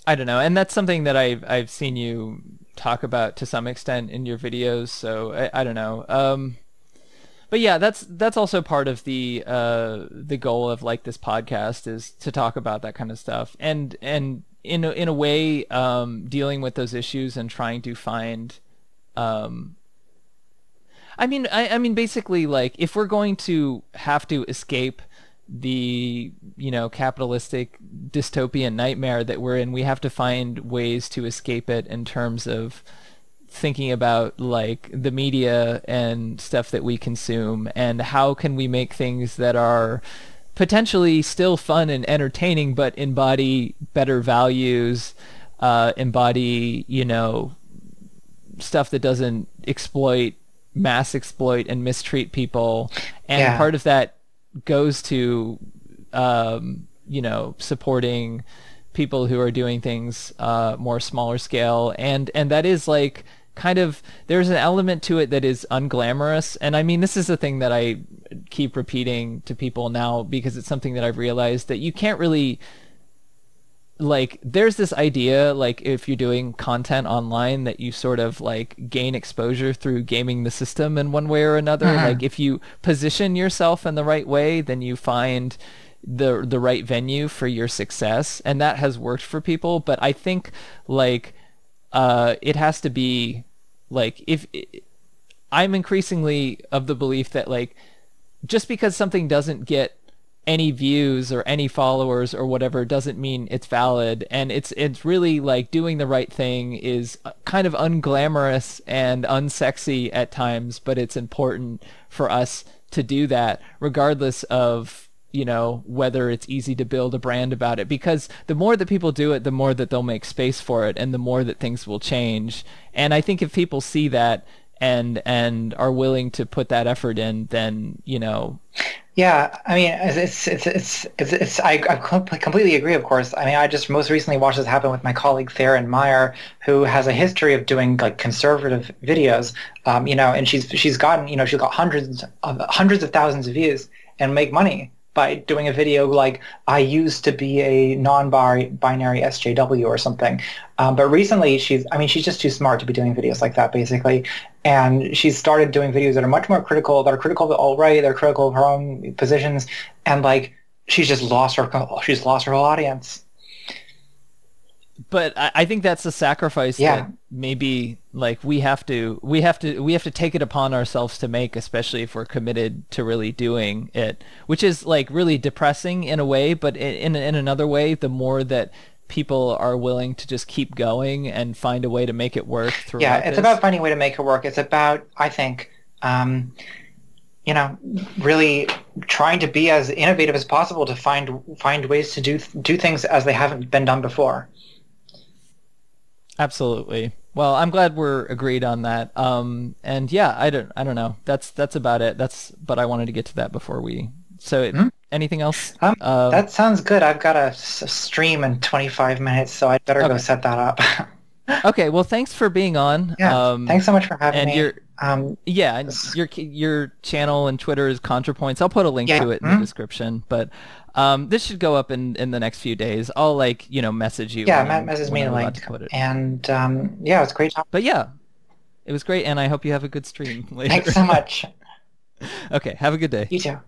S1: I don't know, and that's something that I've seen you talk about to some extent in your videos. So I don't know. But yeah, that's also part of the goal of like this podcast is to talk about that kind of stuff, and in a way dealing with those issues and trying to find. I mean, basically, like if we're going to have to escape the capitalistic dystopian nightmare that we're in, we have to find ways to escape it in terms of thinking about like the media and stuff that we consume, and how can we make things that are potentially still fun and entertaining but embody better values, embody stuff that doesn't mass exploit and mistreat people. And
S2: Yeah.
S1: part of that goes to supporting people who are doing things more smaller scale, and that is like kind of, there's an element to it that is unglamorous. And I mean, this is the thing that I keep repeating to people now, because it's something that I've realized that you can't really, like, there's this idea, like, if you're doing content online, that you sort of like gain exposure through gaming the system in one way or another.
S2: Mhm.
S1: Like, if you position yourself in the right way, then you find the right venue for your success, and that has worked for people. But I think like it has to be like, if I'm increasingly of the belief that like just because something doesn't get any views or any followers or whatever doesn't mean it's valid. And it's really like doing the right thing is kind of unglamorous and unsexy at times, but it's important for us to do that regardless of whether it's easy to build a brand about it, because the more that people do it, the more that they'll make space for it, and the more that things will change. And I think if people see that and are willing to put that effort in, then
S2: Yeah, I mean, I completely agree, of course. I mean, I just most recently watched this happen with my colleague Theron Meyer, who has a history of doing like conservative videos, and she's gotten, she's got hundreds of thousands of views and make money by doing a video like, I used to be a non-binary SJW or something. But recently she's just too smart to be doing videos like that, basically. And she's started doing videos that are much more critical, that are critical of the alt-right, they're critical of her own positions. And like, she's lost her whole audience.
S1: But I think that's a sacrifice
S2: Yeah.
S1: that maybe like we have to take it upon ourselves to make, especially if we're committed to really doing it, which is like really depressing in a way, but in another way, the more that people are willing to just keep going and find a way to make it work throughout.
S2: Yeah, it's about finding a way to make it work. It's about, I think, really trying to be as innovative as possible to find ways to do things as they haven't been done before.
S1: Absolutely. Well, I'm glad we're agreed on that. And yeah, I don't know. That's about it. But I wanted to get to that before we. So anything else?
S2: That sounds good. I've got a stream in 25 minutes, so I'd better go set that up.
S1: Okay. Well, thanks for being on.
S2: Yeah. Thanks so much for having me.
S1: And your channel and Twitter is ContraPoints. I'll put a link to it in the description. But this should go up in the next few days. I'll message you.
S2: Yeah, message me a link. And yeah, it was great talking.
S1: But yeah, it was great, and I hope you have a good stream later.
S2: Thanks so much.
S1: Okay, have a good day.
S2: You too.